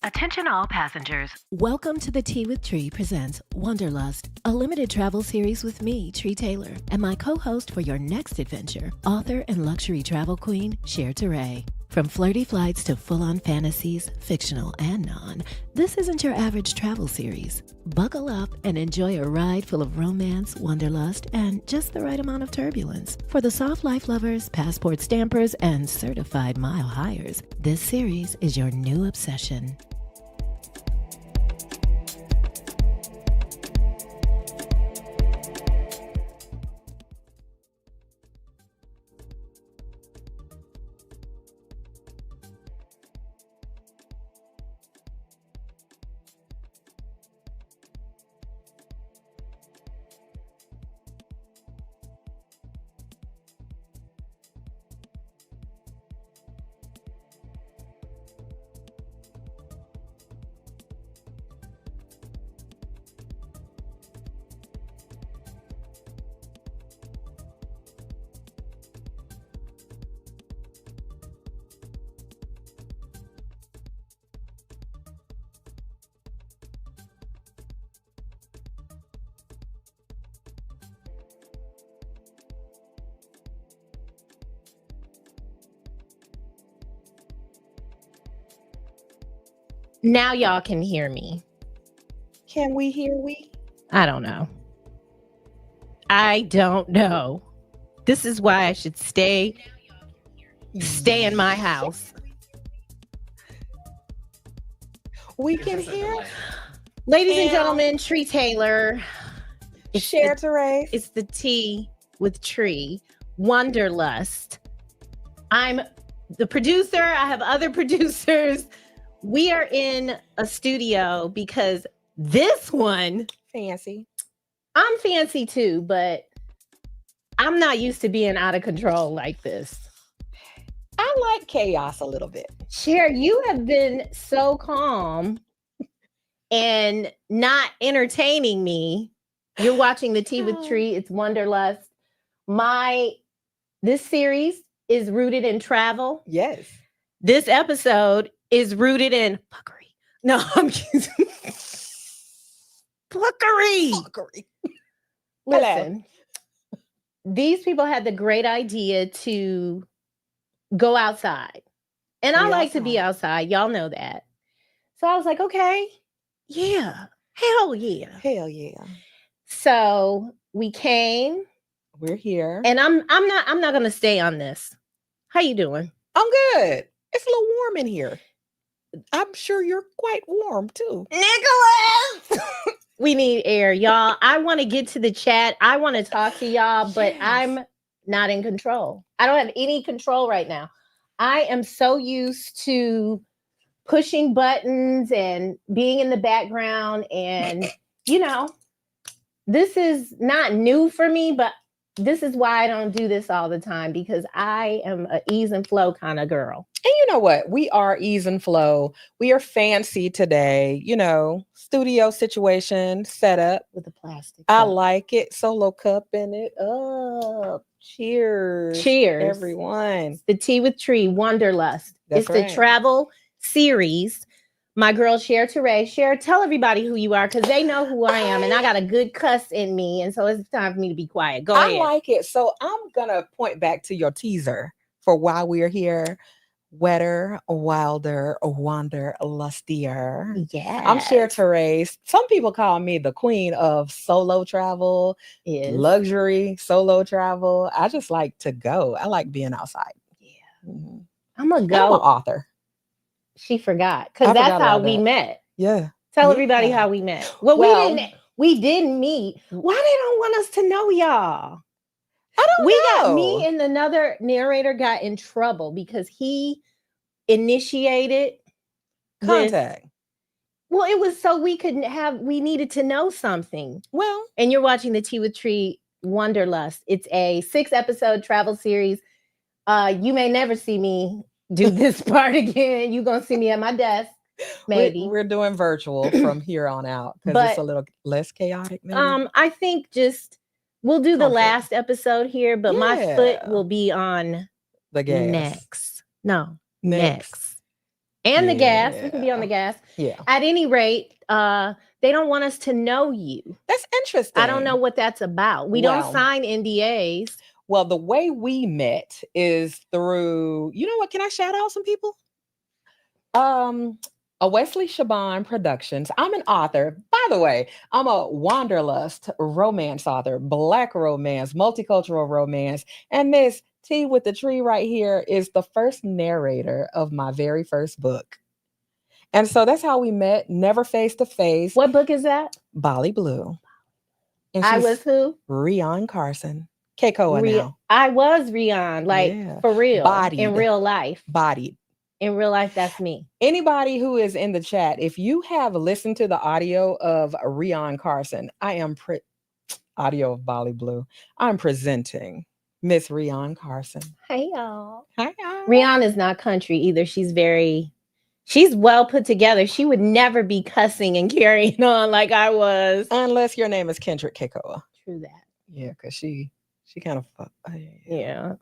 Attention all passengers. Welcome to the Tea with Tree presents Wanderlust, a limited travel series with me, Tree Taylor, and my co-host for your next adventure, author and luxury travel queen, Cher Teray. From flirty flights to full-on fantasies, fictional and non, this isn't your average travel series. Buckle up and enjoy a ride full of romance, wanderlust, and just the right amount of turbulence. For the soft life lovers, passport stampers, and certified mile highers, this series is your new obsession. Now y'all can hear me. Can we hear we? I don't know. I don't know. This is why I should stay in my house. We can hear. Ladies and gentlemen, Tree Taylor. Cher Teray. It's the Tea with Tree. Wanderlust. I'm the producer. I have other producers. We are in a studio because this one, Fancy. I'm fancy too, but I'm not used to being out of control like this. I like chaos a little bit. Cher, you have been so calm and not entertaining me. You're watching the Tea with Tree. It's Wanderlust. This series is rooted in travel. Yes. This episode is rooted in fuckery. No, I'm kidding. Fuckery. Listen, these people had the great idea to go outside. And I like to be outside. Y'all know that. So I was like, okay, yeah. Hell yeah. Hell yeah. So we came. We're here. And I'm not gonna stay on this. How you doing? I'm good. It's a little warm in here. I'm sure you're quite warm too. Nicholas! We need air, y'all. I want to get to the chat. I want to talk to y'all, but yes. I'm not in control. I don't have any control right now. I am so used to pushing buttons and being in the background. And, this is not new for me, but this is why I don't do this all the time, because I am an ease and flow kind of girl. And you know what? We are ease and flow. We are fancy today. Studio situation set up with a plastic I cup. like it. Solo cup in it. Oh, cheers. Cheers. Everyone. It's the Tea with Tree, Wanderlust. That's it's the travel series. My girl, Cher Teray. Cher, tell everybody who you are, because they know who I am, and I got a good cuss in me, and so it's time for me to be quiet. Go ahead. I like it. So I'm going to point back to your teaser for why we're here. Wetter, wilder, wanderlustier. Yeah. I'm Cher Teray. Some people call me the queen of solo travel, luxury solo travel. I just like to go. I like being outside. Yeah. Mm-hmm. I'm a go. I'm an author. She forgot, because that's how we met. Yeah. Tell everybody how we met. Well, we didn't meet. Why they don't want us to know, y'all? I don't know. Me and another narrator got in trouble because he initiated contact. Well, it was so we needed to know something. Well, and you're watching the Tea with Tree Wanderlust. It's a 6-episode travel series. You may never see me do this part again. You're going to see me at my desk. Maybe. We're doing virtual from here on out because it's a little less chaotic. Maybe. I think we'll do the last episode here, but my foot will be on the gas. Next. And the gas. We can be on the gas. Yeah. At any rate, they don't want us to know you. That's interesting. I don't know what that's about. We don't sign NDAs. Well, the way we met is through, you know what? Can I shout out some people? A Wesley Shaban Productions. I'm an author. By the way, I'm a Wanderlust romance author, Black romance, multicultural romance. And Miss T with the tree right here is the first narrator of my very first book. And so that's how we met, never face to face. What book is that? Bolly Blue. And I was who? Rion Carson. Keikoa now. I was Rion, like for real. Bodied. In real life. Bodied. In real life, that's me. Anybody who is in the chat, if you have listened to the audio of Rion Carson, audio of Bolly Blue, I'm presenting Miss Rion Carson. Hey, y'all. Hi, y'all. Rion is not country either. She's well put together. She would never be cussing and carrying on like I was. Unless your name is Kendrick Keikoa. True that. Yeah, because she kind of fucked. Yeah.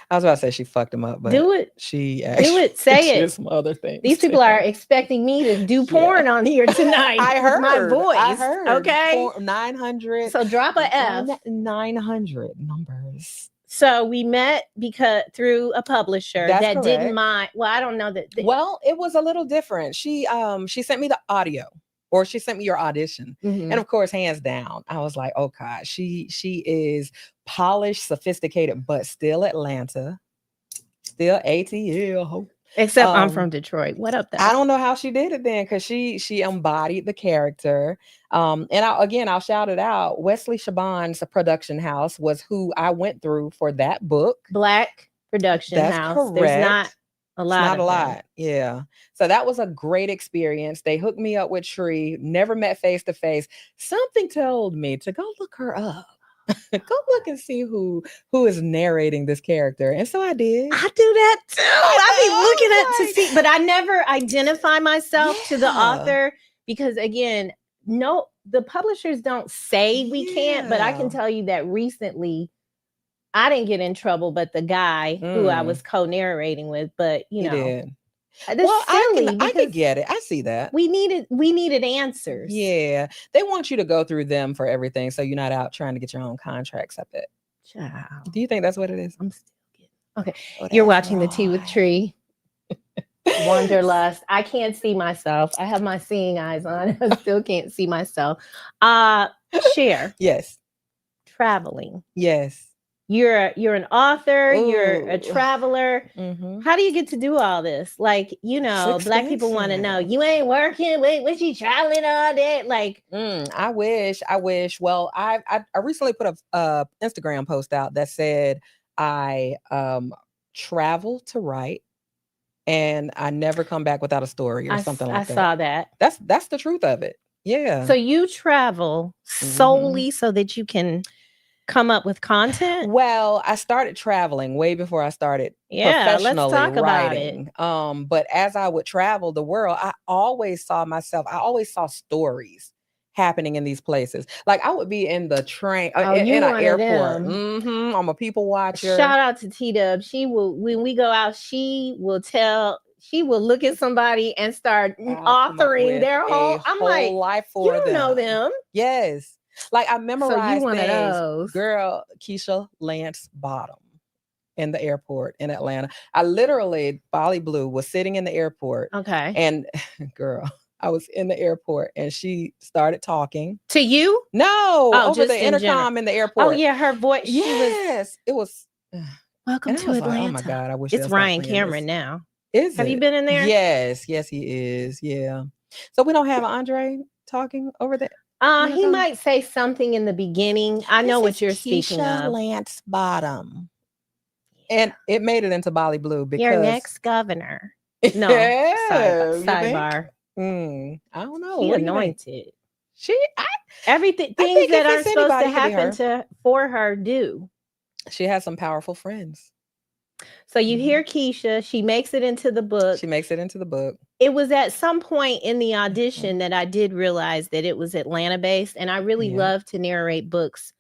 I was about to say she fucked him up, but do it. She actually do it. Say it. Some other things. These people are expecting me to do porn on here tonight. I heard my voice. I heard. Okay. 900. So drop a F. 900 numbers. So we met through a publisher that didn't mind. Well, I don't know that. Well, it was a little different. She sent me the audio, or she sent me your audition, and of course, hands down, I was like, oh God, she is polished, sophisticated, but still Atlanta, still ATL. Except I'm from Detroit. What up, though? I don't know how she did it then, because she embodied the character. And I'll shout it out. Wesley Shaban's production house was who I went through for that book. Black production house. Correct. There's not a lot. Not a lot. Yeah. So that was a great experience. They hooked me up with Tree. Never met face to face. Something told me to go look her up. Go look and see who is narrating this character. And so I did. I do that too. I be looking at to see, but I never identify myself to the author because again, the publishers don't say we can't, but I can tell you that recently I didn't get in trouble, but the guy who I was co-narrating with, but you know. Did. That's silly. I could get it. I see that. We needed answers. Yeah. They want you to go through them for everything. So you're not out trying to get your own contracts up it. Child. Do you think that's what it is? I'm still getting okay. You're watching the Tea with Tree. Wanderlust. I can't see myself. I have my seeing eyes on. I still can't see myself. Share. Yes. Traveling. Yes. You're an author. Ooh. You're a traveler. Mm-hmm. How do you get to do all this? Like, Black people want to know. You ain't working. Wait, was you traveling all day? Like, I wish. Well, I recently put a Instagram post out that said I travel to write, and I never come back without a story or something like that. I saw that. That's the truth of it. Yeah. So you travel solely so that you can come up with content? Well, I started traveling way before I started professionally let's talk writing. About it. But as I would travel the world, I always saw stories happening in these places. Like I would be in the train, in an airport. I'm a people watcher. Shout out to T-Dub. She will, when we go out, she will look at somebody and start authoring their whole life for them. You don't know them. Yes. Like I memorized one of those. Girl, Keisha Lance Bottom in the airport in Atlanta. I literally, Bolly Blue was sitting in the airport. Okay. And girl, I was in the airport and she started talking. To you? No, over the intercom in the airport. Oh yeah, her voice. Yes, it was. Welcome to Atlanta. Like, oh my God, I wish it's Ryan Cameron now. Have you been in there? Yes, he is. Yeah. So we don't have Andre talking over there. He might say something in the beginning. I know what you're speaking of. Lance Bottom. And it made it into Bolly Blue because your next governor. No, sidebar. I don't know. She anointed. Everything things that aren't supposed to happen for her do. She has some powerful friends. So you hear Keisha, she makes it into the book. It was at some point in the audition that I did realize that it was Atlanta based. And I really love to narrate books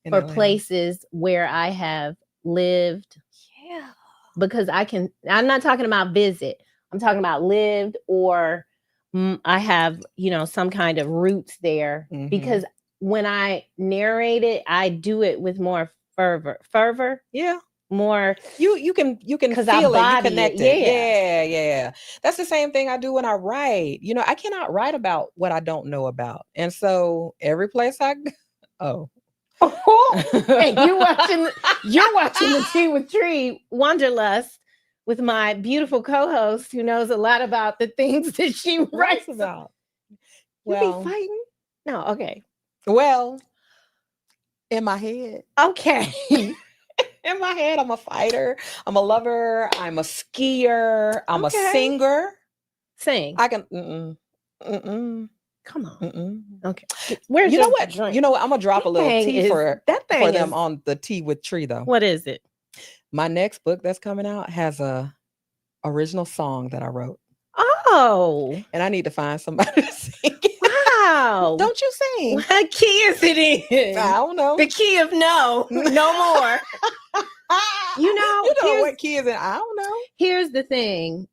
for places where I have lived. Yeah. Because I'm not talking about visit. I'm talking about lived, or I have, some kind of roots there, because when I narrate it, I do it with more fervor. Yeah. More, you can because feel I it, you body connect it. it. Yeah. That's the same thing I do when I write. I cannot write about what I don't know about. And so every place I go, and you're watching the Tea with Tree Wanderlust with my beautiful co-host who knows a lot about the things that she writes about. You be fighting? No, okay. Well, in my head. Okay. In my head, I'm a fighter. I'm a lover. I'm a skier. I'm a singer. Sing. I can. Come on. Okay. Where's what? Drink? I'm gonna drop a little tea for them on the Tea with Tree though. What is it? My next book that's coming out has a original song that I wrote. Oh. And I need to find somebody to sing it. Wow. Don't you sing? What key is it in? I don't know. The key of no. No more. You know what key is it? I don't know. Here's the thing.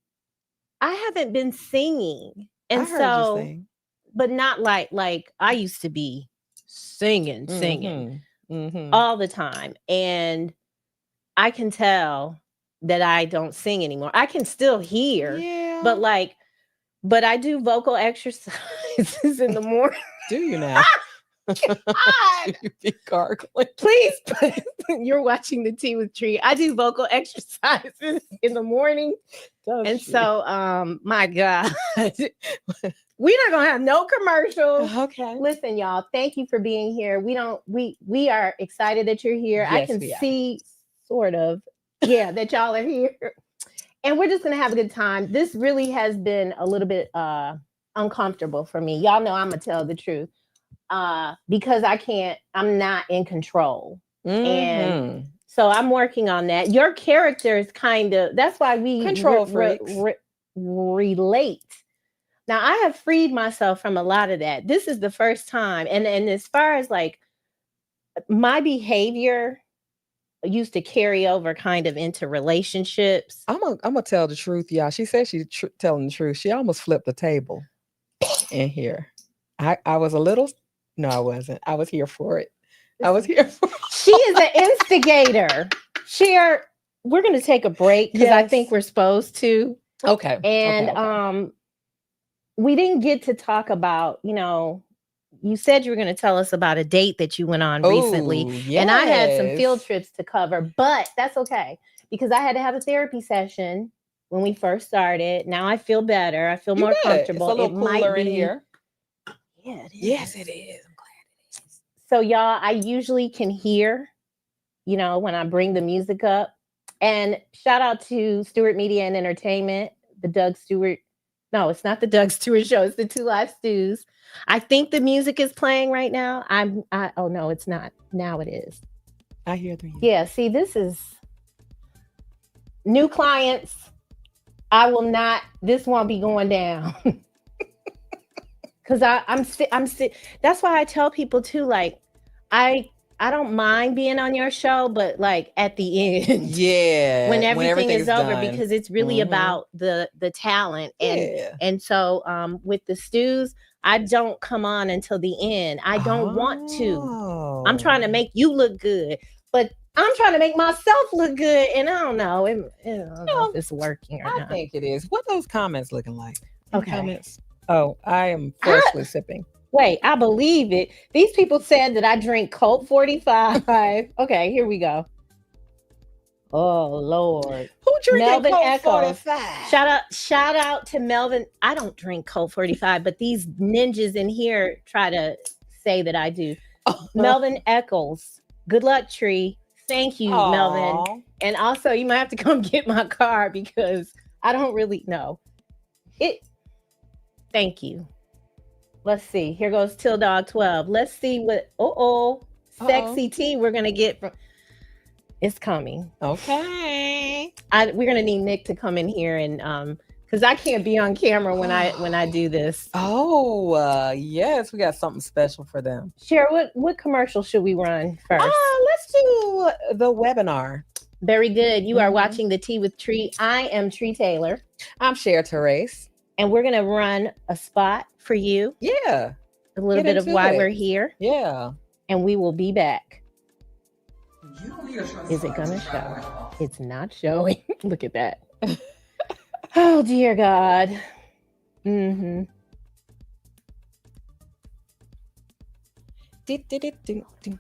I haven't been singing. And I heard you sing. But not like I used to be singing all the time. And I can tell that I don't sing anymore. I can still hear, but I do vocal exercises in the morning. Do you now? God. You be gargling. Please, you're watching the Tea with Tree. I do vocal exercises in the morning. So, my God, we're not gonna have no commercials. Okay. Listen, y'all, thank you for being here. We are excited that you're here. Yes, I can see sort of, that y'all are here. And we're just gonna have a good time. This really has been a little bit uncomfortable for me. Y'all know I'm gonna tell the truth. Because I'm not in control. And so I'm working on that. Your character is that's why we control freaks. Relate. Now I have freed myself from a lot of that. This is the first time. And as far as like my behavior used to carry over kind of into relationships. I'm gonna tell the truth, y'all. She said she's telling the truth. She almost flipped the table in here. I was a little. No, I wasn't. I was here for it. She is an instigator. We're going to take a break because I think we're supposed to. Okay. And we didn't get to talk about, you said you were going to tell us about a date that you went on recently. Yes. And I had some field trips to cover, but that's okay because I had to have a therapy session when we first started. Now I feel better. I feel more comfortable. It's a little cooler in here. Yeah, it is. Yes, it is. I'm glad it is. So y'all, I usually can hear, when I bring the music up. And shout out to Stewart Media and Entertainment, the Doug Stewart. No, it's not the Doug Stewart Show. It's the Two Live Stews. I think the music is playing right now. Oh no, it's not. Now it is. I hear the music. Yeah, see, this is new clients. This won't be going down. Because I'm that's why I tell people too, like, I don't mind being on your show, but like at the end, when everything is over, because it's really about the talent. And so with the stews, I don't come on until the end. I don't want to. I'm trying to make you look good, but I'm trying to make myself look good. And I don't know, I don't know if it's working or not. I think it is. What are those comments looking like? Okay. Comments? Oh, I am freshly sipping. Wait, I believe it. These people said that I drink Colt 45. Okay, here we go. Oh, Lord. Who drinking Melvin Colt Echoes. 45? Shout out to Melvin. I don't drink Colt 45, but these ninjas in here try to say that I do. Melvin Eccles. Good luck, Tree. Thank you, Melvin. And also, you might have to come get my car because I don't really know. Thank you. Let's see. Here goes Till Dog 12. Let's see what sexy tea we're gonna get from. It's coming. Okay. We're gonna need Nick to come in here and because I can't be on camera when I do this. Oh yes, we got something special for them. Cher, what commercial should we run first? Let's do the webinar. Very good. You are Mhm. watching the Tea with Tree. I am Tree Taylor, I'm Cher Therese. and we're gonna run a spot for you. Yeah. A little Get bit of into why it. we're here, Yeah. and we will be back. You don't need a trust Is it fund gonna to travel show? like boss. It's not showing. Look at that. Oh dear God. Mm-hmm. Ding.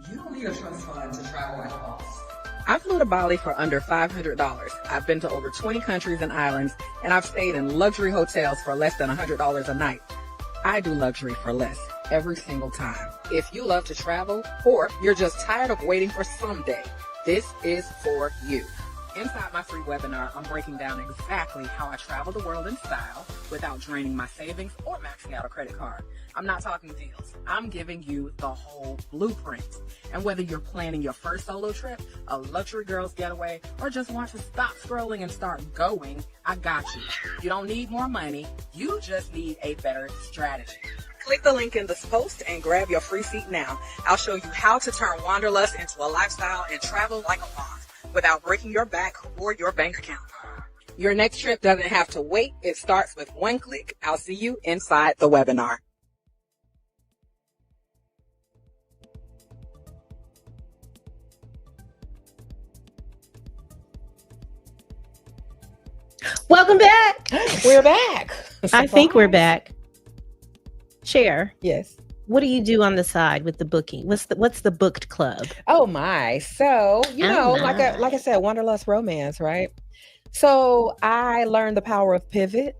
You don't need a trust fund to travel like boss. I flew to Bali for under $500. I've been to over 20 countries and islands, and I've stayed in luxury hotels for less than $100 a night. I do luxury for less every single time. If you love to travel, or you're just tired of waiting for someday, this is for you. Inside my free webinar, I'm breaking down exactly how I travel the world in style without draining my savings or maxing out a credit card. I'm not talking deals. I'm giving you the whole blueprint. And whether you're planning your first solo trip, a luxury girls getaway, or just want to stop scrolling and start going, I got you. You don't need more money. You just need a better strategy. Click the link in this post and grab your free seat now. I'll show you how to turn Wanderlust into a lifestyle and travel like a boss without breaking your back or your bank account. Your next trip doesn't have to wait. It starts with one click. I'll see you inside the webinar. Welcome back. We're back. I think we're Surprise. back. Cher, Yes. what do you do on the side with the booking? What's the booked club? Oh my. So, Oh my. like I said, Wanderlust romance, right? So I learned the power of pivot.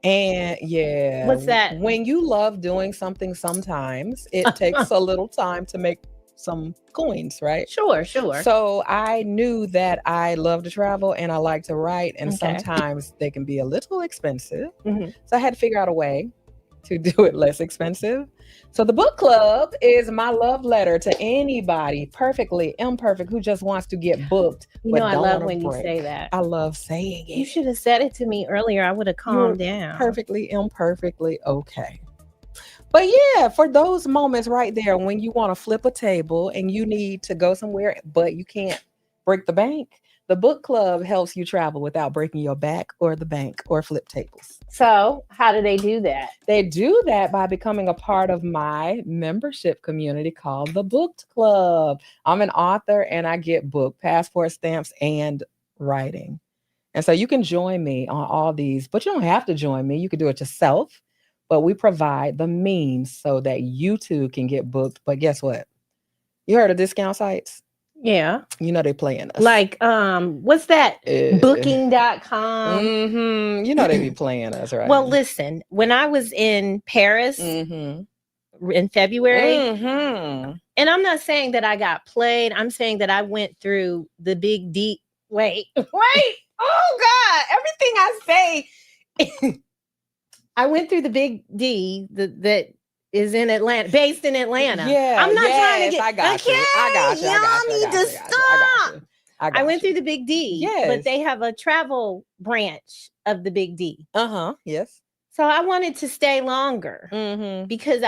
And yeah. What's that? When you love doing something, sometimes it takes a little time to make some coins, right? Sure. So I knew that I love to travel and I like to write, and Okay. sometimes they can be a little expensive. Mhm. So I had to figure out a way to do it less expensive. So the book club is my love letter to anybody, perfectly imperfect, who just wants to get booked. You but know, I don't love wanna when you break. say that. I love saying it. You should have said it to me earlier. I would have calmed down. Perfectly imperfectly okay. But yeah, for those moments right there when you want to flip a table and you need to go somewhere, but you can't break the bank, the book club helps you travel without breaking your back or the bank or flip tables. So, how do they do that? They do that by becoming a part of my membership community called the Booked Club. I'm an author and I get book passport stamps and writing. And so you can join me on all these, but you don't have to join me. You can do it yourself. But we provide the means so that you too can get booked. But guess what? You heard of discount sites? Yeah. You know they playing us. Like, what's that? Uh, Booking.com. You know they be playing us, right? Well, listen, when I was in Paris in February, and I'm not saying that I got played, I'm saying that I went through the big D. Wait. Oh God, everything I say. I went through the big D that is in Atlanta, based in Atlanta. Yeah, I'm not trying to yes, get. I got you. I got you. I Y'all got you. I need got to you, I got you, I stop. got you. I I went you. through the big D, Yes. but they have a travel branch of the big D. Yes. So I wanted to stay longer Mm-hmm. because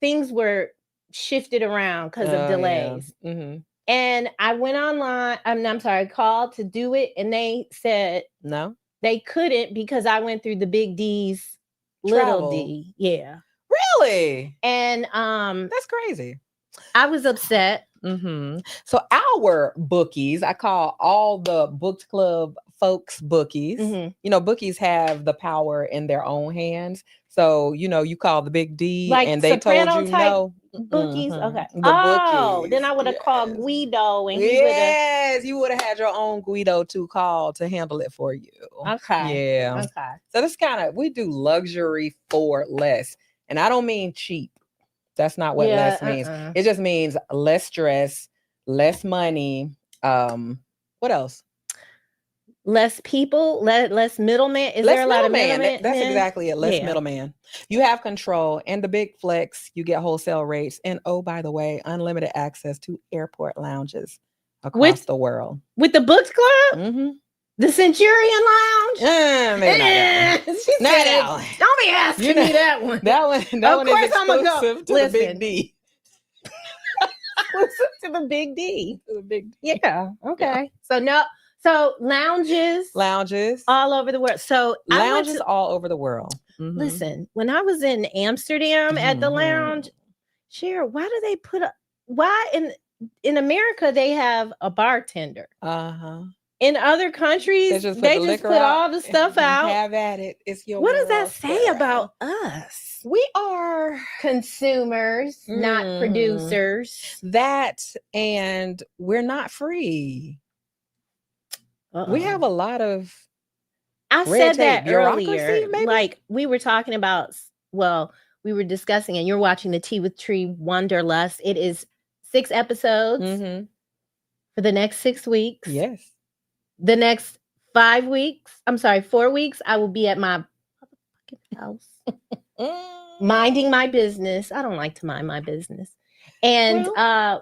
things were shifted around because of delays. Yeah. Mm-hmm. And I went online. I'm sorry, called to do it, and they said No. they couldn't because I went through the big D's little D. Yeah. Really? And That's crazy. I was upset. Mm-hmm. So our bookies, I call all the booked club folks bookies. Mhm. You know, bookies have the power in their own hands. So, you know, you call the big D Like and they told soprano you type no. Bookies. Okay. The Oh, bookies. then I would have called Yes. Guido and he would have. Yes, you would have had your own Guido to call to handle it for you. Okay. Yeah. Okay. So that's we do luxury for less. And I don't mean cheap. That's not what less means. It just means less stress, less money. What else? Less people, less middleman. Is there a lot of middleman? That's exactly it. Less Yeah. middleman. You have control, and the big flex, you get wholesale rates. And oh, by the way, unlimited access to airport lounges across the world. With the Books Club? Mm-hmm. The Centurion Lounge? Maybe not that one. She Not said that it. one. Don't be asking You know, me that one. That one Of is course I'ma go. exclusive to the Listen. Big D. Listen to the Big D. To the Big D. Yeah. Okay. So lounges all over the world. So Lounges all over the world. Mhm. Listen, when I was in Amsterdam at the lounge, Cher, why do they put why in America they have a bartender? In other countries, they just put all the stuff out. Have at it. It's your What does that world, say girl. about us? We are Consumers, not producers. That, and we're not free. We have a lot of I red said that tape, bureaucracy, earlier. maybe? Like we were talking about, we were discussing, and you're watching the Tea with Tree Wanderlust. It is 6 episodes for the next 6 weeks. Yes. The next 4 weeks, I will be at my house minding my business. I don't like to mind my business. And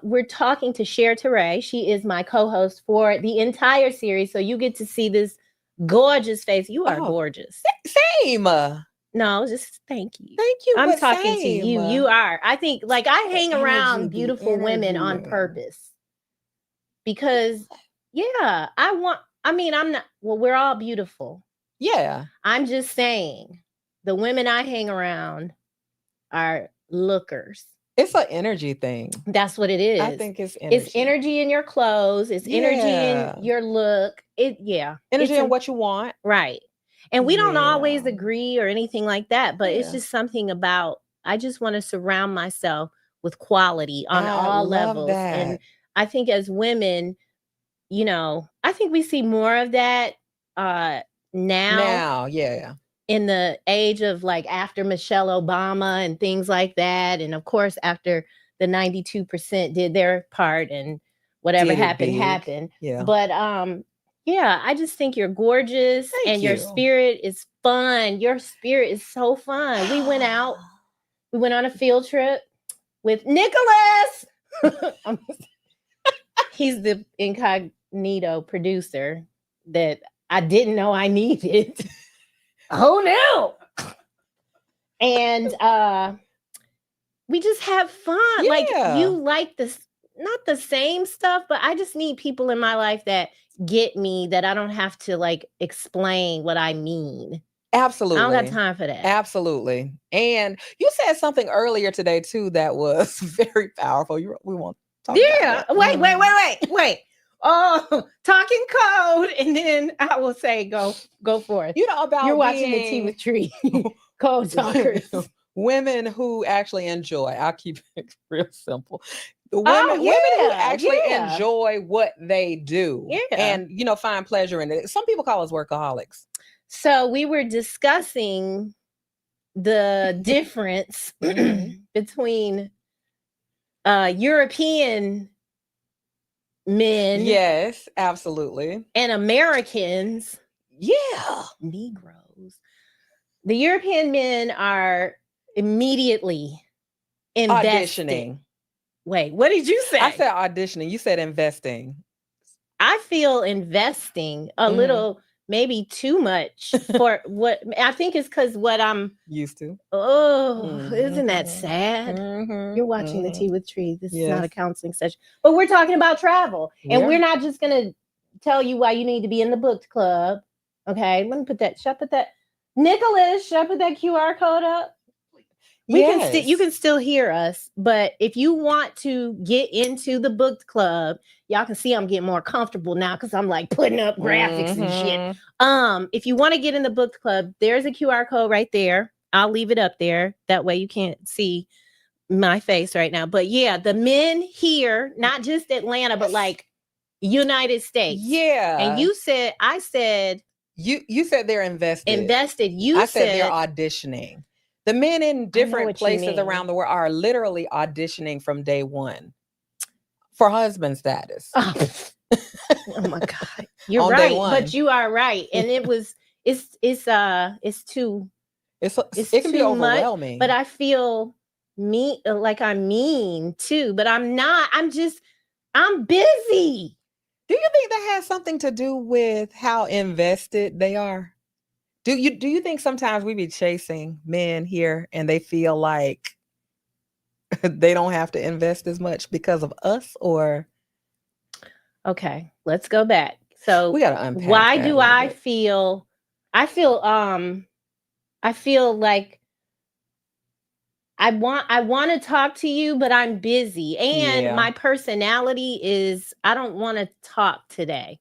we're talking to Cher Teray. She is my co-host for the entire series. So you get to see this gorgeous face. You are gorgeous. Same. No, just thank you. Thank you. I'm talking to you. You are. I think like I hang around beautiful women on energy. purpose. Because I'm not, we're all beautiful. Yeah. I'm just saying the women I hang around are lookers. It's an energy thing. That's what it is. I think it's energy. It's energy in your clothes. It's energy in your look. Energy in what you want. Right. And we don't always agree or anything like that, but it's just something about, I just want to surround myself with quality on all levels. That. And I think as women, I think we see more of that now. Yeah. In the age of like after Michelle Obama and things like that. And of course, after the 92% did their part and whatever happened. Yeah. But I just think you're gorgeous. Thank you. Your spirit is fun. Your spirit is so fun. We went on a field trip with Nicholas. He's the incognito producer that I didn't know I needed. Oh no. And we just have fun. Yeah. Like you like this, not the same stuff, but I just need people in my life that get me, that I don't have to like explain what I mean. Absolutely. I don't got time for that. Absolutely. And you said something earlier today too that was very powerful. We won't talk about that. Wait. Oh, talking code, and then I will say, go forth. You're watching the Tea with Tree code talkers. Women who actually enjoy. I'll keep it real simple. Women who actually enjoy what they do, and find pleasure in it. Some people call us workaholics. So we were discussing the difference between European men, yes, absolutely, and Americans, Negroes. The European men are immediately auditioning. Wait, what did you say? I said auditioning. You said investing. I feel investing a little, maybe too much for what I think is because what I'm used to. Isn't that sad? You're watching the Tea with Tree. This is not a counseling session, but we're talking about travel, and we're not just gonna tell you why you need to be in the booked club. Okay, let me put that. Nicholas, should I put that QR code up? You can still hear us, but if you want to get into the booked club, y'all can see I'm getting more comfortable now because I'm like putting up graphics and shit. If you want to get in the booked club, there's a QR code right there. I'll leave it up there. That way you can't see my face right now. But yeah, the men here, not just Atlanta, but like United States. Yeah. And you said they're invested. I said they're auditioning. The men in different places around the world are literally auditioning from day one for husband status. Oh my God. You're right. But you are right. And it can be overwhelming. But I feel I'm mean too, but I'm not. I'm busy. Do you think that has something to do with how invested they are? Do you think sometimes we be chasing men here and they feel like they don't have to invest as much because of us? Or Okay, let's go back. So we gotta unpack why that a do little I bit. feel I feel like I want to talk to you, but I'm busy. And Yeah. my personality is I don't want to talk today.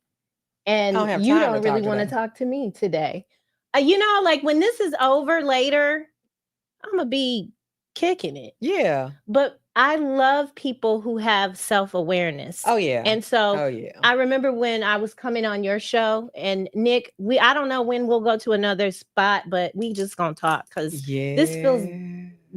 I And don't have you time to don't really talk want to today. talk to me today. You know, like when this is over later, I'm going to be kicking it. Yeah. But I love people who have self-awareness. Oh yeah. And so Oh yeah. I remember when I was coming on your show and Nick, I don't know when we'll go to another spot, but we just gonna talk because this feels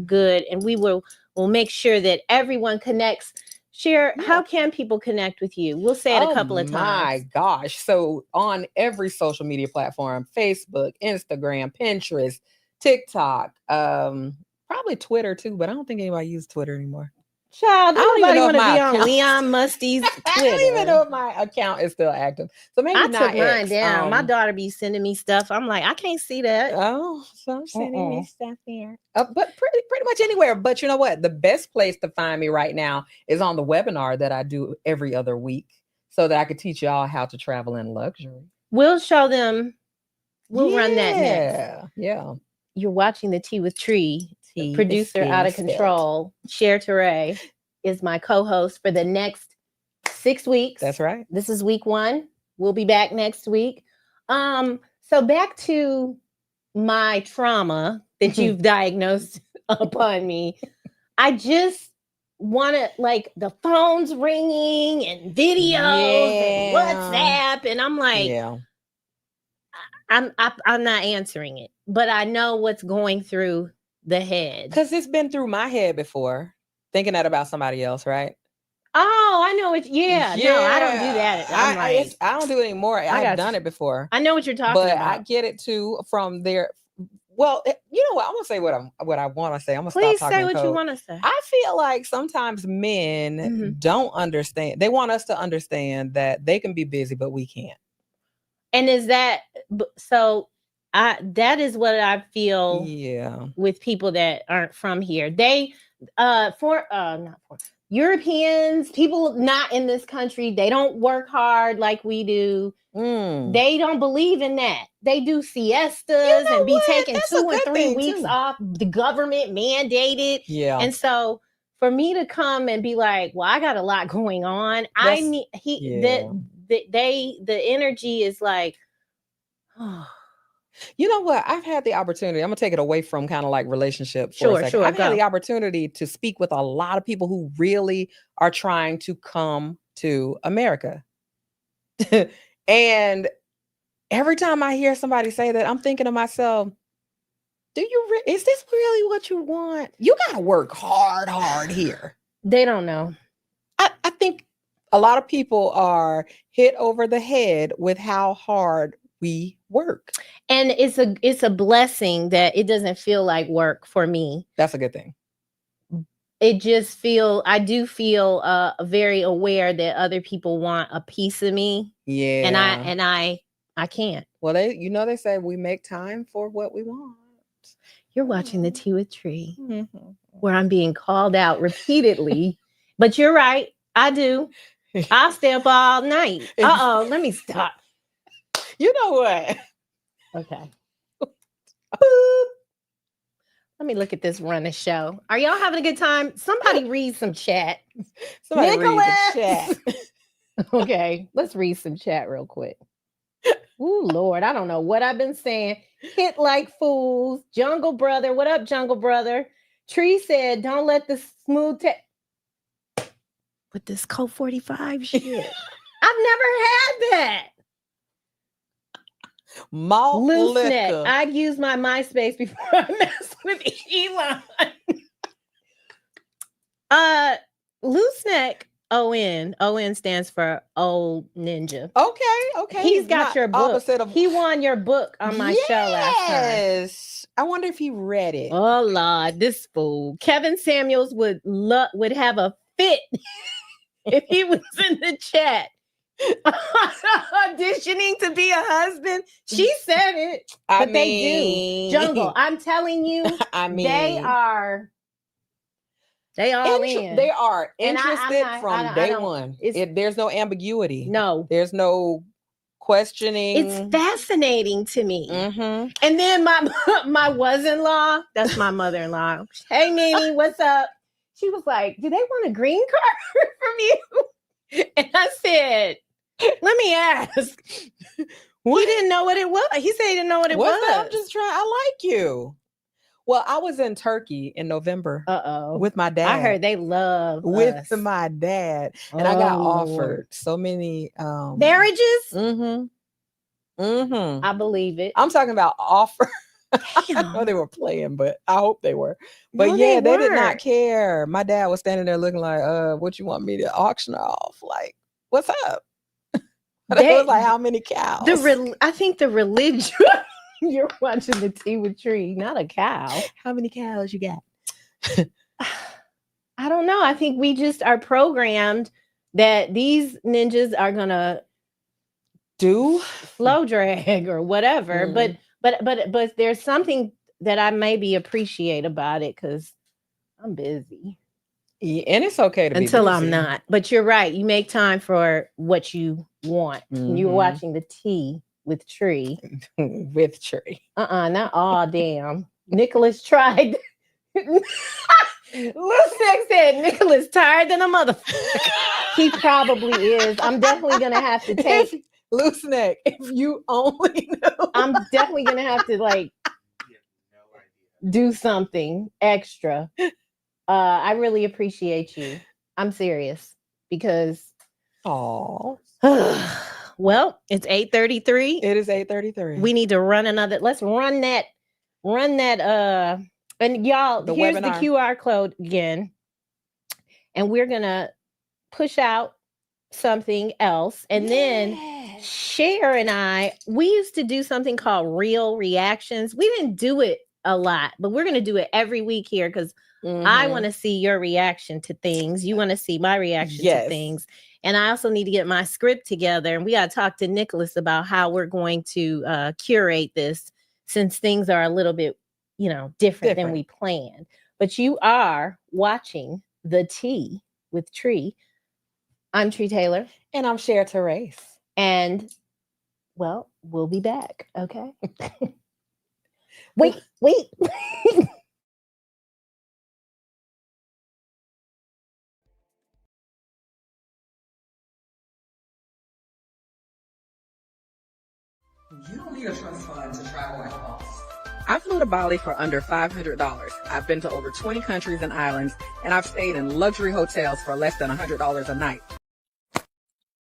good, and we'll make sure that everyone connects. Share, Yeah. how can people connect with you? We'll say it a couple of My times. gosh. So on every social media platform, Facebook, Instagram, Pinterest, TikTok, probably Twitter too, but I don't think anybody uses Twitter anymore. Child, I don't even nobody know if want to my be on account Leon Musty's I don't even know Twitter. if my account is still active. So maybe I not took mine X. down. My daughter be sending me stuff. I'm like, I can't see that. Oh, so I'm sending me stuff here. But pretty much anywhere. But you know what? The best place to find me right now is on the webinar that I do every other week, so that I could teach y'all how to travel in luxury. We'll show them. We'll run that next. Yeah. You're watching the Tea with Tree. Tea Producer is out of spilled. control. Cher Teray is my co-host for the next 6 weeks. That's right. This is week 1. We'll be back next week. So back to my trauma that you've diagnosed upon me. I just want to, like, the phone's ringing and videos and WhatsApp, and I'm like, Yeah. I'm not answering it, but I know what's going through the head. Because it's been through my head before, thinking that about somebody else, right? Oh, I know it. Yeah. No, I don't do that. I don't do it anymore. I've done it before. I know what you're talking But about. I get it too from there. Well, you know what? I'm gonna say what I want to say. I'm gonna Please stop talking say what code. you want to say. I feel like sometimes men don't understand. They want us to understand that they can be busy, but we can't. And is that so? That is what I feel. Yeah. With people that aren't from here, they not for Europeans, people not in this country, they don't work hard like we do. They don't believe in that. They do siestas and be taking That's 2 and 3 weeks off. The government mandated. Yeah. And so for me to come and be like, well, I got a lot going on. The energy is like, oh. You know what? I've had the opportunity. I'm gonna take it away from kind of like relationship for a second. Sure, I've had the opportunity to speak with a lot of people who really are trying to come to America. And every time I hear somebody say that, I'm thinking to myself, is this really what you want? You gotta work hard here. They don't know. I think a lot of people are hit over the head with how hard we work. And it's a blessing that it doesn't feel like work for me. That's a good thing. I do feel very aware that other people want a piece of me. Yeah. And I can't. Well, they say we make time for what we want. You're watching the Tea with Tree, where I'm being called out repeatedly. But you're right. I do. I'll stay up all night. Let me stop. You know what? Okay. Let me look at this running show. Are y'all having a good time? Somebody read some chat. Somebody read the chat. Okay, let's read some chat real quick. Ooh, Lord, I don't know what I've been saying. Hit like fools. Jungle Brother. What up, Jungle Brother? Tree said, don't let the smooth with this Colt 45 shit. I've never had that. Malt Loose liquor. neck. I'd use my MySpace before I mess with Elon. Loose neck. ON stands for Old Ninja. Okay. He's got your book. He won your book on my show last time. Yes. I wonder if he read it. Oh Lord, this fool. Kevin Samuels would have a fit if he was in the chat. auditioning to be a husband. She said it, but they do. Jungle, I'm telling you, I mean, they are all in. They are And interested I'm not, from day one. There's no ambiguity. No. There's no questioning. It's fascinating to me. Mm-hmm. And then my was-in-law, that's my mother-in-law. Hey, Nene, what's up? She was like, do they want a green card from you? And I said, let me ask. What? He didn't know what it was. He said he didn't know what it was. I'm just trying. I like you. Well, I was in Turkey in November with my dad. I heard they love with us. my dad. And I got offered so many marriages. Mm-hmm. Mm-hmm. I believe it. I'm talking about offer. I know they were playing, but I hope they were. But no, they did not care. My dad was standing there looking like, what you want me to auction off? Like, what's up? They was like, how many cows? I think the religion. You're watching the Tea with Tree, not a cow. How many cows you got? I don't know. I think we just are programmed that these ninjas are gonna do flow drag or whatever. But there's something that I maybe appreciate about it because I'm busy. Yeah, and it's okay to be until busy. I'm not. But you're right. You make time for what you want. Mm-hmm. You're watching the Tea with Tree. With Tree. Not all damn. Nicholas tried. Lil Sex said Nicholas tired than a motherfucker. He probably is. I'm definitely gonna have to take Loose neck. If you only knew. I'm definitely gonna have to do something extra. I really appreciate you. I'm serious because well, it's 8:33. It is 8:33. We need to run another. Let's run that. And y'all, here's webinar. The QR code again. And we're gonna push out something else. And then Cher and I, we used to do something called Real Reactions. We didn't do it a lot, but we're gonna do it every week here because I want to see your reaction to things. You want to see my reaction to things. And I also need to get my script together. And we got to talk to Nicholas about how we're going to curate this since things are a little bit, different than we planned. But you are watching the Tea with Tree. I'm Tree Taylor. And I'm Cher Therese. And, well, we'll be back. Okay. Wait. You don't need a trust fund to travel at all. I flew to Bali for under $500. I've been to over 20 countries and islands, and I've stayed in luxury hotels for less than $100 a night.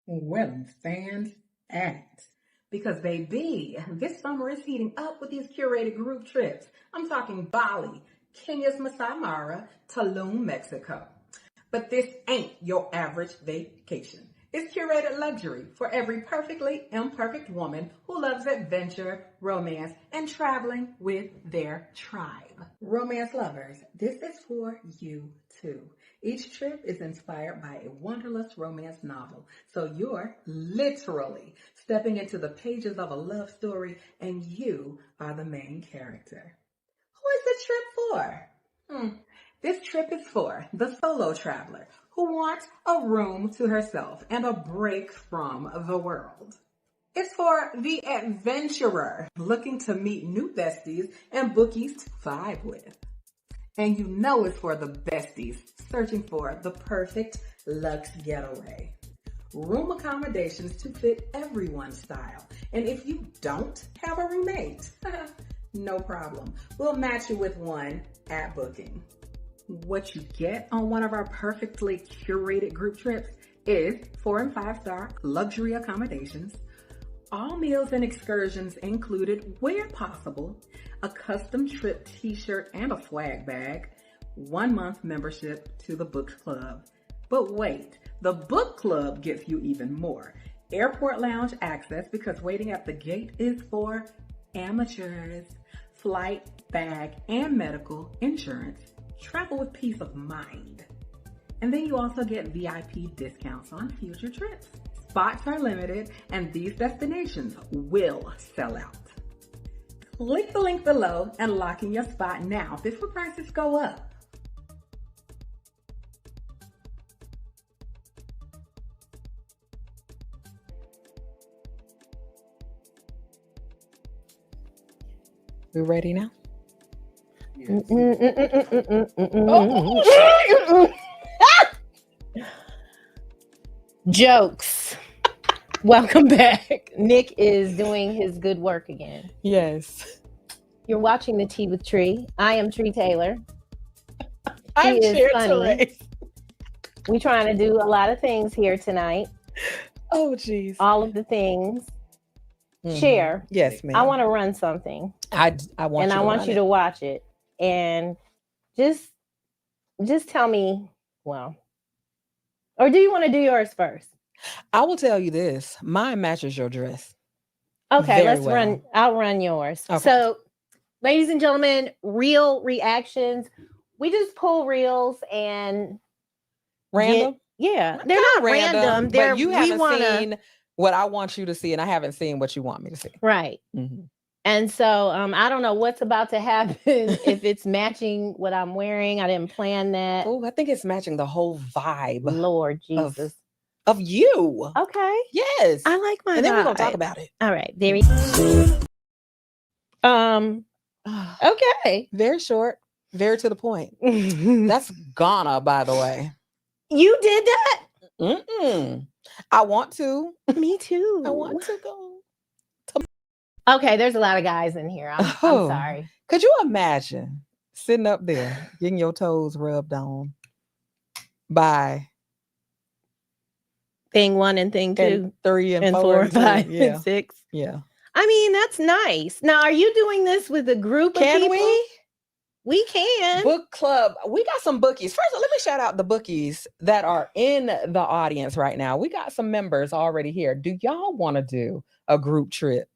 Well, fans, act. Because, baby, this summer is heating up with these curated group trips. I'm talking Bali, Kenya's Masai Mara, Tulum, Mexico. But this ain't your average vacation. It's curated luxury for every perfectly imperfect woman who loves adventure, romance, and traveling with their tribe. Romance lovers, this is for you too. Each trip is inspired by a Wanderlust romance novel, so you're literally stepping into the pages of a love story and you are the main character. Who is this trip for? This trip is for the solo traveler who wants a room to herself and a break from the world. It's for the adventurer looking to meet new besties and bookies to vibe with. And you know it's for the besties searching for the perfect luxe getaway. Room accommodations to fit everyone's style. And if you don't have a roommate, no problem. We'll match you with one at booking. What you get on one of our perfectly curated group trips is 4- and 5-star luxury accommodations, all meals and excursions included where possible, a custom trip t-shirt and a swag bag, 1 month membership to the book club. But wait, the book club gets you even more. Airport lounge access because waiting at the gate is for amateurs, flight, bag, and medical insurance. Travel with peace of mind. And then you also get VIP discounts on future trips. Spots are limited and these destinations will sell out. Click the link below and lock in your spot now before prices go up. We ready now? Jokes. Welcome back. Nick is doing his good work again. Yes. You're watching The Tea with Tree. I am Tree Taylor. I'm is Cher funny. Therese. We're trying to do a lot of things here tonight. Oh, geez. All of the things. Cher. Yes, ma'am. I want to run something. I want and you I to want run you it. to watch it. And just tell me, well, or do you want to do yours first? I will tell you this. Mine matches your dress. Okay, Very let's well. run. I'll run yours. Okay. So, ladies and gentlemen, reel reactions. We just pull reels and Random? they're Kinda not random. They're but you we haven't wanna, seen what I want you to see, and I haven't seen what you want me to see. right. Mm-hmm. And so I don't know what's about to happen if it's matching what I'm wearing. I didn't plan that. Oh, I think it's matching the whole vibe Lord Jesus. of you. Okay. Yes. I like my And then we're gonna vibe. talk about it. All right. There we okay. Very short, very to the point. That's Ghana, by the way. You did that? I want to. Me too. I want to go. Okay, there's a lot of guys in here. I'm sorry. Could you imagine sitting up there getting your toes rubbed on by thing 1 and thing 2, and 3 and 4 4 and 5 yeah. and 6. Yeah. I mean, that's nice. Now, are you doing this with a group of people? We can. Book club. We got some bookies. First, let me shout out the bookies that are in the audience right now. We got some members already here. Do y'all want to do a group trip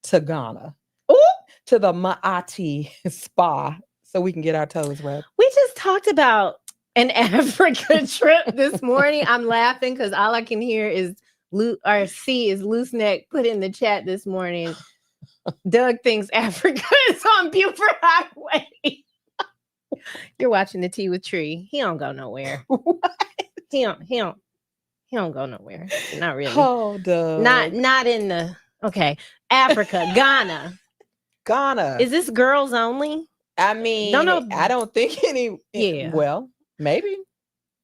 to Ghana? Ooh, to the Maati spa so we can get our toes rubbed? We just talked about an Africa trip this morning. I'm laughing because all I can hear is see is loose neck put in the chat this morning. Doug thinks Africa is on Buford Highway. You're watching The Tea with Tree. He don't go nowhere. He don't go nowhere. Not really. Oh, Doug. Not in the Africa, Ghana. Ghana. Is this girls only? I mean, I don't think any. Yeah. Well, maybe.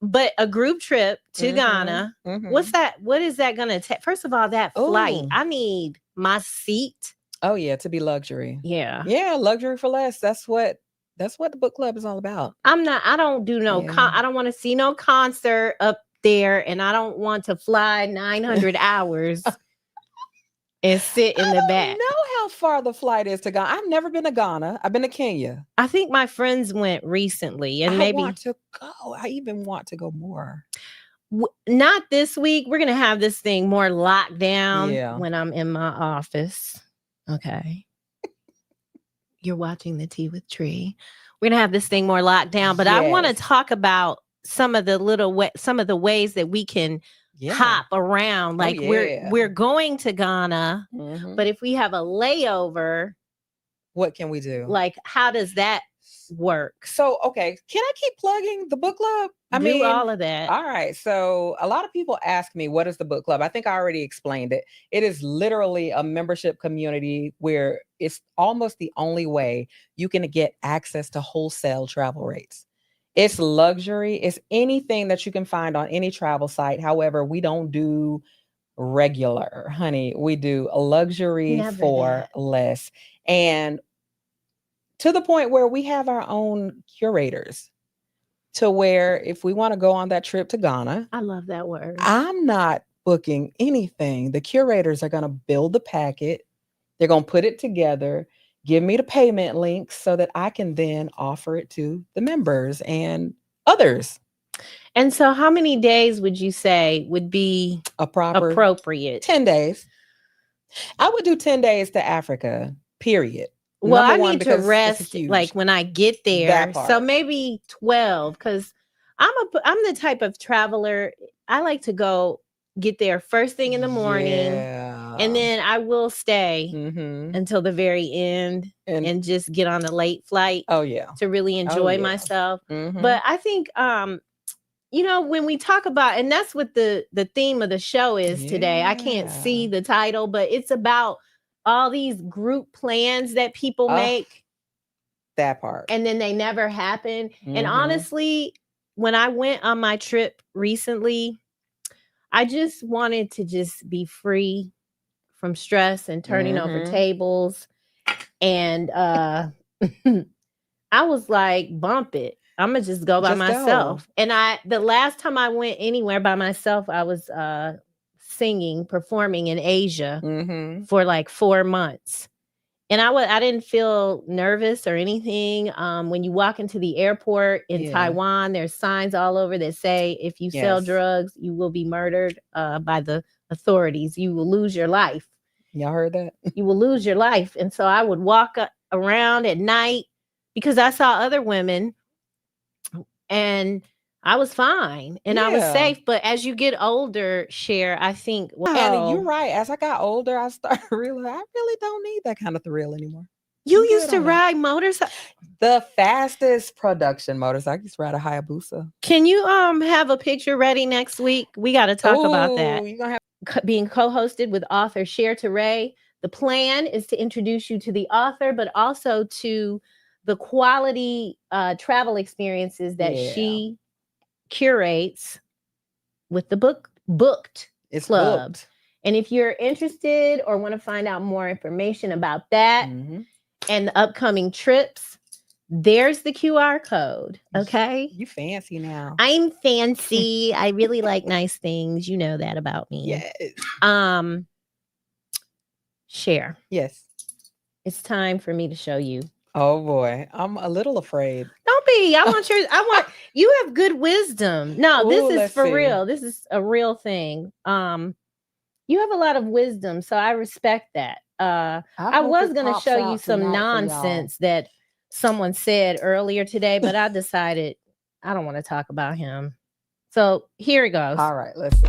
But a group trip to Ghana. What's that? What is that going to take? First of all, that flight. I need my seat. Oh yeah, to be luxury. Yeah. Yeah, luxury for less. That's what the book club is all about. I don't do no I don't want to see no concert up there, and I don't want to fly 900 hours and sit in the back. I don't know how far the flight is to Ghana. I've never been to Ghana. I've been to Kenya. I think my friends went recently, and I want to go. I even want to go more. Not this week. We're gonna have this thing more locked down when I'm in my office. Okay. You're watching The Tea with Tree. We're gonna have this thing more locked down, but I want to talk about some of the ways that we can hop around. Like we're going to Ghana, but if we have a layover, what can we do? Like, how does that work? So, okay, can I keep plugging the book club? I mean, all of that. All right. So a lot of people ask me, what is the book club? I think I already explained it. It is literally a membership community where it's almost the only way you can get access to wholesale travel rates. It's luxury. It's anything that you can find on any travel site. However, we don't do regular, honey. We do a luxury for less. And to the point where we have our own curators, to where if we want to go on that trip to Ghana, I love that word. I'm not booking anything. The curators are going to build the packet. They're going to put it together, give me the payment links so that I can then offer it to the members and others. And so how many days would you say would be appropriate? 10 days. I would do 10 days to Africa, period. Well, I need to rest like when I get there. So maybe 12, because I'm the type of traveler. I like to go get there first thing in the morning. Yeah. And then I will stay until the very end and just get on a late flight. Oh, yeah. To really enjoy myself. But I think, you know, when we talk about, and that's what the theme of the show is today. I can't see the title, but it's about all these group plans that people make. That part. And then they never happen. And honestly, when I went on my trip recently, I just wanted to just be free from stress and turning over tables. And I was like, bump it. I'm gonna just go by myself. And the last time I went anywhere by myself, I was performing in Asia for like 4 months. And I didn't feel nervous or anything. When you walk into the airport in Taiwan, there's signs all over that say, if you sell drugs, you will be murdered by the authorities. You will lose your life. Y'all heard that? You will lose your life. And so I would walk around at night because I saw other women and I was fine and I was safe. But as you get older, Cher, I think, and you're right. As I got older, I started realizing I really don't need that kind of thrill anymore. You used to ride motorcycles? The fastest production motorcycle. I used to ride a Hayabusa. Can you have a picture ready next week? We got to talk about that. You're gonna being co-hosted with author Cher Ture. The plan is to introduce you to the author, but also to the quality travel experiences that she curates with the Booked Club. Booked. And if you're interested or want to find out more information about that and the upcoming trips, there's the QR code. Okay. You fancy now. I'm fancy. I really like nice things. You know that about me. Yes. Cher. Yes. It's time for me to show you. Oh boy. I'm a little afraid. Don't be. I want you have good wisdom. No, this is for real. This is a real thing. You have a lot of wisdom, so I respect that. I was gonna show you some nonsense that someone said earlier today, but I decided I don't want to talk about him. So here it goes. All right, let's see.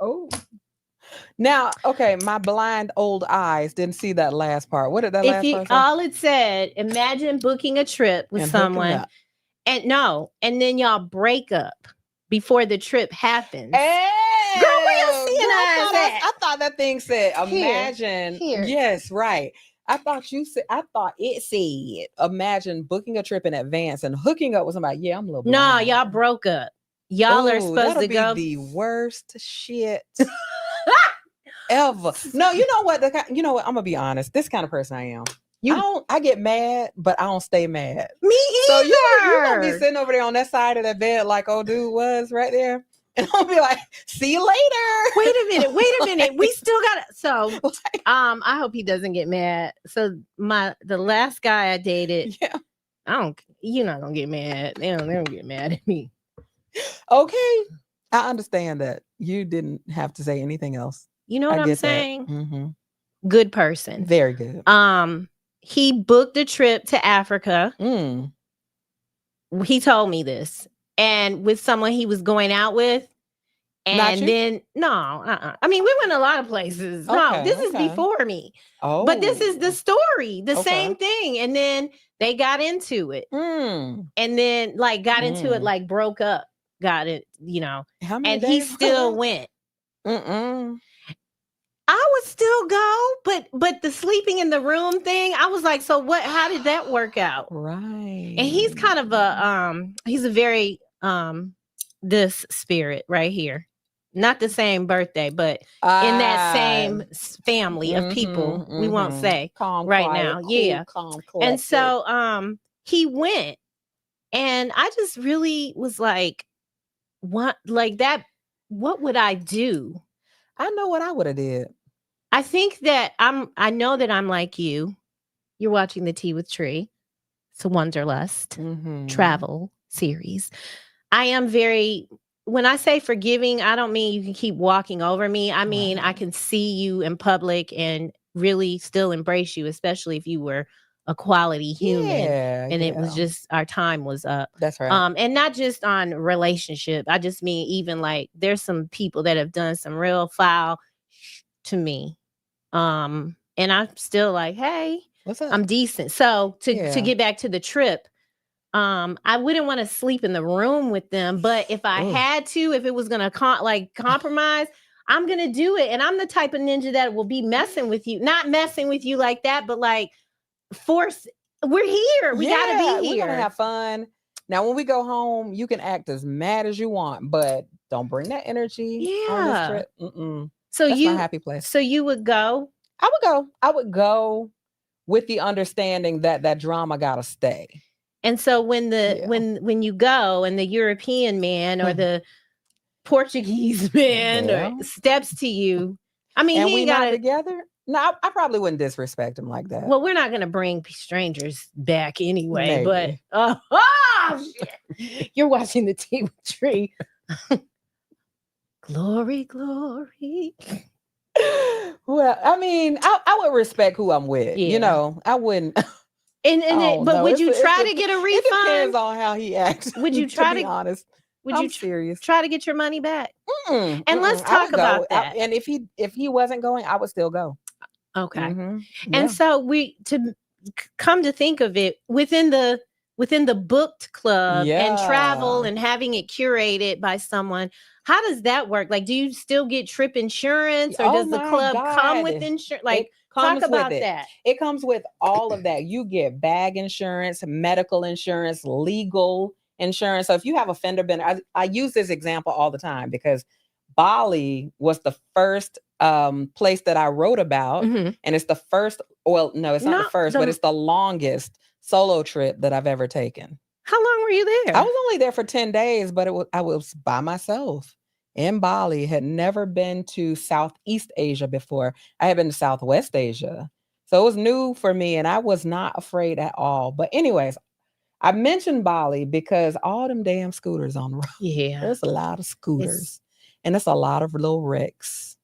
Oh. Now, okay, my blind old eyes didn't see that last part. What did that last part say? All it said, imagine booking a trip with someone and then y'all break up before the trip happens. Hey, girl, where you seeing I thought that thing said imagine. Here. Yes, right. I thought it said imagine booking a trip in advance and hooking up with somebody. Yeah, I'm a little blind. No, y'all broke up. Y'all are supposed to go. Be the worst shit ever. No, you know what? I'm gonna be honest. This kind of person I am. I get mad, but I don't stay mad. Me either. So you're gonna be sitting over there on that side of that bed like old dude was right there. And I'll be like, see you later. Wait a minute. We still got it. So I hope he doesn't get mad. So the last guy I dated, you're not gonna get mad. They don't get mad at me. Okay. I understand that. You didn't have to say anything else. You know what I'm saying? Good person. Very good. He booked a trip to Africa. He told me this. And with someone he was going out with. And then, I mean, we went a lot of places. No, this is before me. Oh. But this is the story. The same thing. And then they got into it. And then got into it, broke up. Got it, and he still went. I would still go, but the sleeping in the room thing, I was like, so what? How did that work out? Right. And he's kind of he's a very this spirit right here, not the same birthday, but in that same family of people. We won't say calm, right quiet, now, cool, calm, collected. And so he went, and I just really was like. What would I do? I know what I would have did. I think that I know that I'm like you. You're watching the Tea with Tree. It's a Wanderlust travel series. I am very when I say forgiving, I don't mean you can keep walking over me. I mean, I Right. can see you in public and really still embrace you, especially if you were a quality human Yeah, and it was yeah. just our time was up. That's right. And not just on relationship. I just mean even like there's some people that have done some real foul to me. And I'm still like, hey, What's up? I'm decent. So to Yeah. get back to the trip, I wouldn't want to sleep in the room with them, but if I Ooh. had to, if it was gonna compromise, I'm gonna do it. And I'm the type of ninja that will be messing with you, not messing with you like that, but like force. We're here. We gotta be We're gonna here. have fun. Now, when we go home, you can act as mad as you want, but don't bring that energy on this Yeah. trip. Mm-mm. So That's my you, happy place. so you would go. I would go with the understanding that that drama gotta stay. And so when Yeah. when you go and the European man or the Portuguese man or Well. steps to you, I mean, And he we ain't not gotta. together. No, I probably wouldn't disrespect him like that. Well, we're not gonna bring strangers back anyway, Maybe. but shit. You're watching the TWT. Glory, glory. Well, I mean, I would respect who I'm with. You Yeah. know, I wouldn't. But would you try to get a It depends refund? on how he acts. Would you to try be to? honest? Would I'm you serious. try to get your money back? Mm-mm, And let's mm-mm. I talk would go. about that. And if he wasn't going, I would still go. Okay. Mhm. And Yeah. so come to think of it, within the booked club and travel Yeah. and having it curated by someone, how does that work? Like, do you still get trip insurance, or Oh does the my club come with God. insurance? It Like, comes talk with about it. that. It comes with all of that. You get bag insurance, medical insurance, legal insurance. So if you have a fender bender, I use this example all the time because Bali was the first place that I wrote about. Mhm. And it's the first, well, no, it's not the first, but it's the longest solo trip that I've ever taken. How long were you there? I was only there for 10 days, but I was by myself in Bali. Had never been to Southeast Asia before. I had been to Southwest Asia. So it was new for me and I was not afraid at all. But anyways, I mentioned Bali because all them damn scooters on the road. Yeah. There's a lot of scooters and it's a lot of little wrecks.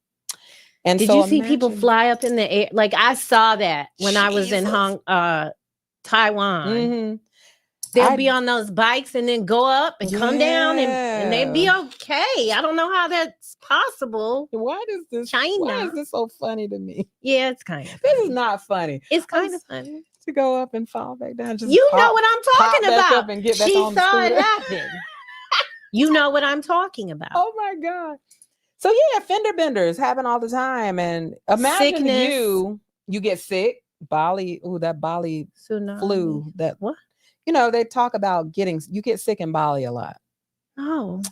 And Did so you see people fly up in the air? Like, I saw that when I was in Taiwan. Mm-hmm. They'll be on those bikes and then go up and come down and they'd be okay. I don't know how that's possible. Why is this so funny to me? Yeah, it's kind of This funny. is not funny. It's kind of funny. To go up and fall back down. Just you know what I'm talking back about. Up and get back she on the saw it scooter. happen. You know what I'm talking about. Oh my God. So yeah, fender benders happen all the time. And imagine you get sick. Bali, that Bali Tsunami. flu. That what? You know, they talk about you get sick in Bali a lot. Oh.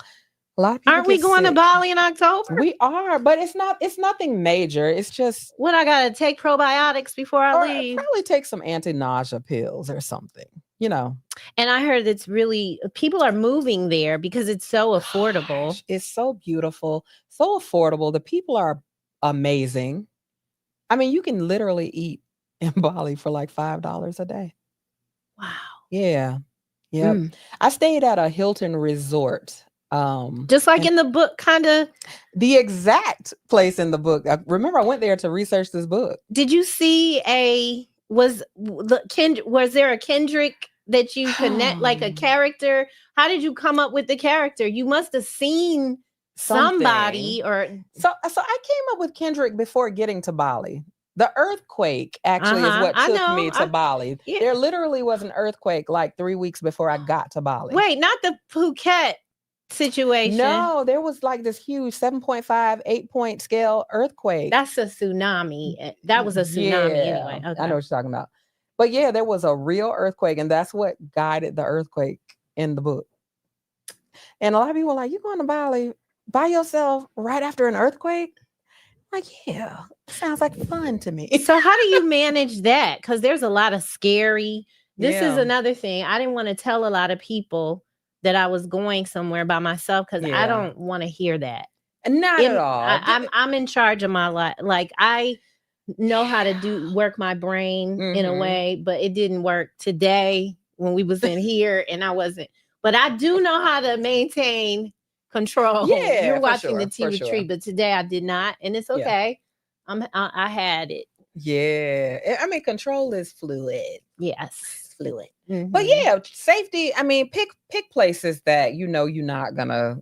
A lot of people Aren't we going to Bali in October? We are, but it's nothing major. It's just what I gotta take probiotics before I leave. Probably take some anti-nausea pills or something, you know. And I heard it's really people are moving there because it's so affordable. Gosh, it's so beautiful, so affordable. The people are amazing. I mean, you can literally eat in Bali for like $5 a day. Wow. Yeah. Yep. I stayed at a Hilton resort. Just like in the book, kind of the exact place in the book. I remember I went there to research this book. Did you see was there a Kendrick that you connect, like a character? How did you come up with the character? You must have seen somebody or so I came up with Kendrick before getting to Bali. The earthquake actually is what took me to Bali. Yeah. There literally was an earthquake like 3 weeks before I got to Bali. Wait, not the Phuket situation. No, there was like this huge 7.5, 8-point scale earthquake. That's a tsunami. That was a tsunami anyway. Okay. I know what you're talking about. But yeah, there was a real earthquake, and that's what guided the earthquake in the book. And a lot of people were like, you going to Bali by yourself right after an earthquake? Like, yeah, sounds like fun to me. So how do you manage that? Because there's a lot of scary. This is another thing. I didn't want to tell a lot of people that I was going somewhere by myself because I don't want to hear that. Not at all. I'm in charge of my life. Like, I know how to work my brain in a way, but it didn't work today when we was in here and I wasn't. But I do know how to maintain control. Yeah, You're for watching the sure, tea for retreat, sure. but today I did not, and it's Yeah. okay. I had it. Yeah. I mean, control is fluid. Yes, fluid. But Mhm. yeah, safety. I mean, pick places that you know you're not gonna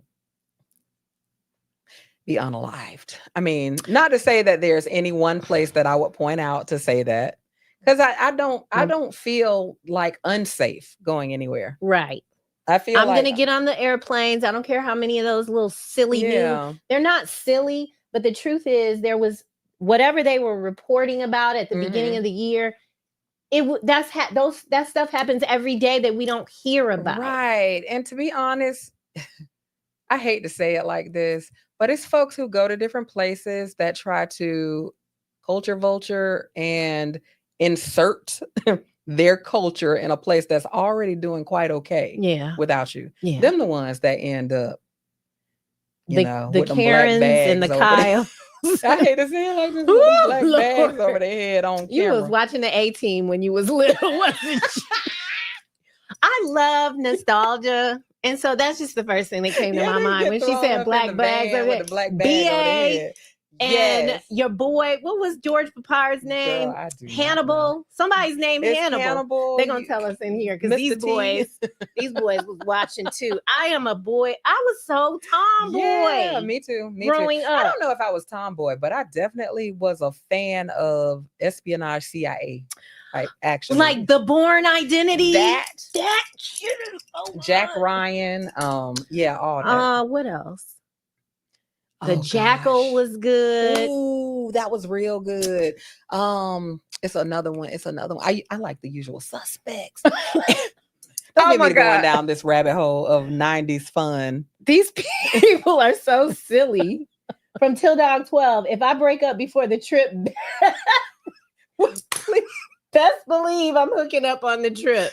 be unalived. I mean, not to say that there's any one place that I would point out to say that, because I don't feel like unsafe going anywhere. Right. I feel I'm like gonna get on the airplanes. I don't care how many of those little silly yeah. they're not silly, but the truth is there was whatever they were reporting about at the beginning of the year. That stuff happens every day that we don't hear about. Right. And to be honest, I hate to say it like this, but it's folks who go to different places that try to culture vulture and insert their culture in a place that's already doing quite okay Yeah. without you. Yeah. Them the ones that end up, The with them black Karens bags and the over there. Kyle. I hate to say it like this, with them black Ooh, bags Lord. over their head on You camera. was watching the A-Team when you was little, wasn't you? I love nostalgia. And so that's just the first thing that came to my they mind get when she thrown said up in black the bags van over with there. the black bag over their BA head. and Yes. your boy, what was George Papar's name? Girl, I do not know. Hannibal. Somebody's name It's Hannibal. Hannibal. They're gonna tell us in here because these Mr. T. boys was watching too. I am a boy. I was so tomboy. Yeah, me too. Me growing too. up. I don't know if I was tomboy, but I definitely was a fan of espionage CIA type action. Like movies. The Bourne Identity. That shit is so Jack good. Ryan. Yeah, all that. What else? The Oh, Jackal gosh. was good. Ooh, that was real good. It's another one. I like The Usual Suspects. Don't get me going down this rabbit hole of 90s fun. These people are so silly. From Till Dog 12, if I break up before the trip, please, best believe I'm hooking up on the trip.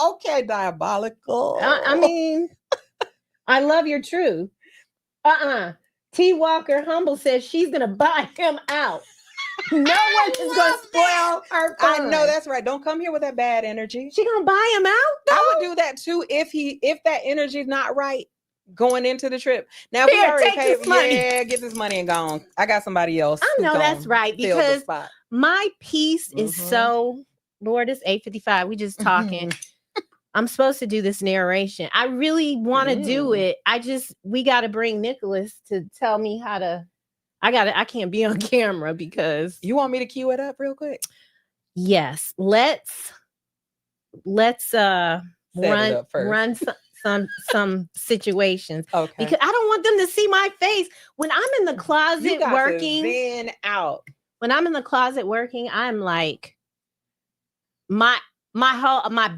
Okay, diabolical. I mean, I love your truth. T. Walker Humble says she's going to buy him out. No one is going to spoil her fun. I know, that's right. Don't come here with that bad energy. She going to buy him out, though? I would do that too if that energy is not right going into the trip. Now, if we already paid, get this money and gone. I got somebody else. I know that's right, because my piece is so, Lord, it's 8:55. We just talking. I'm supposed to do this narration. I really want to do it. We got to bring Nicholas to tell me how to. I can't be on camera because. You want me to cue it up real quick? Yes. Let's run some situations. Okay. Because I don't want them to see my face when I'm in the closet working. Zen out. When I'm in the closet working, I'm like my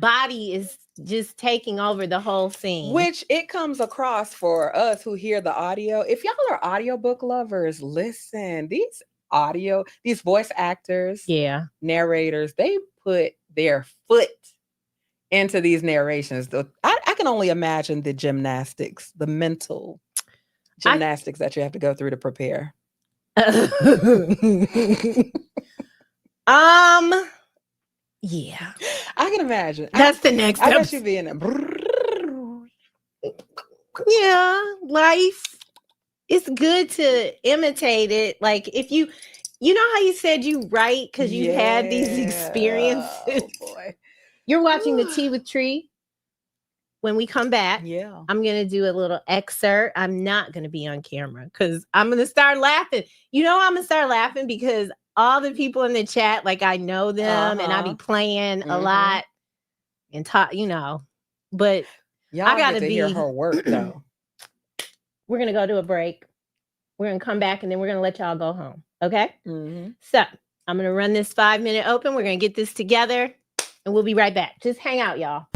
body is just taking over the whole scene. Which it comes across for us who hear the audio. If y'all are audiobook lovers, listen. These voice actors, narrators, they put their foot into these narrations. I can only imagine the gymnastics, the mental gymnastics that you have to go through to prepare. Yeah, I can imagine. That's the next I bet you be in it. Yeah, life. It's good to imitate it. Like if you know how you said you write because you've had these experiences. Oh boy. You're watching the Tea with Tree. When we come back, I'm going to do a little excerpt. I'm not going to be on camera because I'm going to start laughing. You know, I'm going to start laughing because all the people in the chat, like I know them and I be playing a lot and talk, but y'all I got to hear her work though. We're going to go to a break. We're going to come back and then we're going to let y'all go home. Okay. So I'm going to run this 5-minute open. We're going to get this together and we'll be right back. Just hang out, y'all.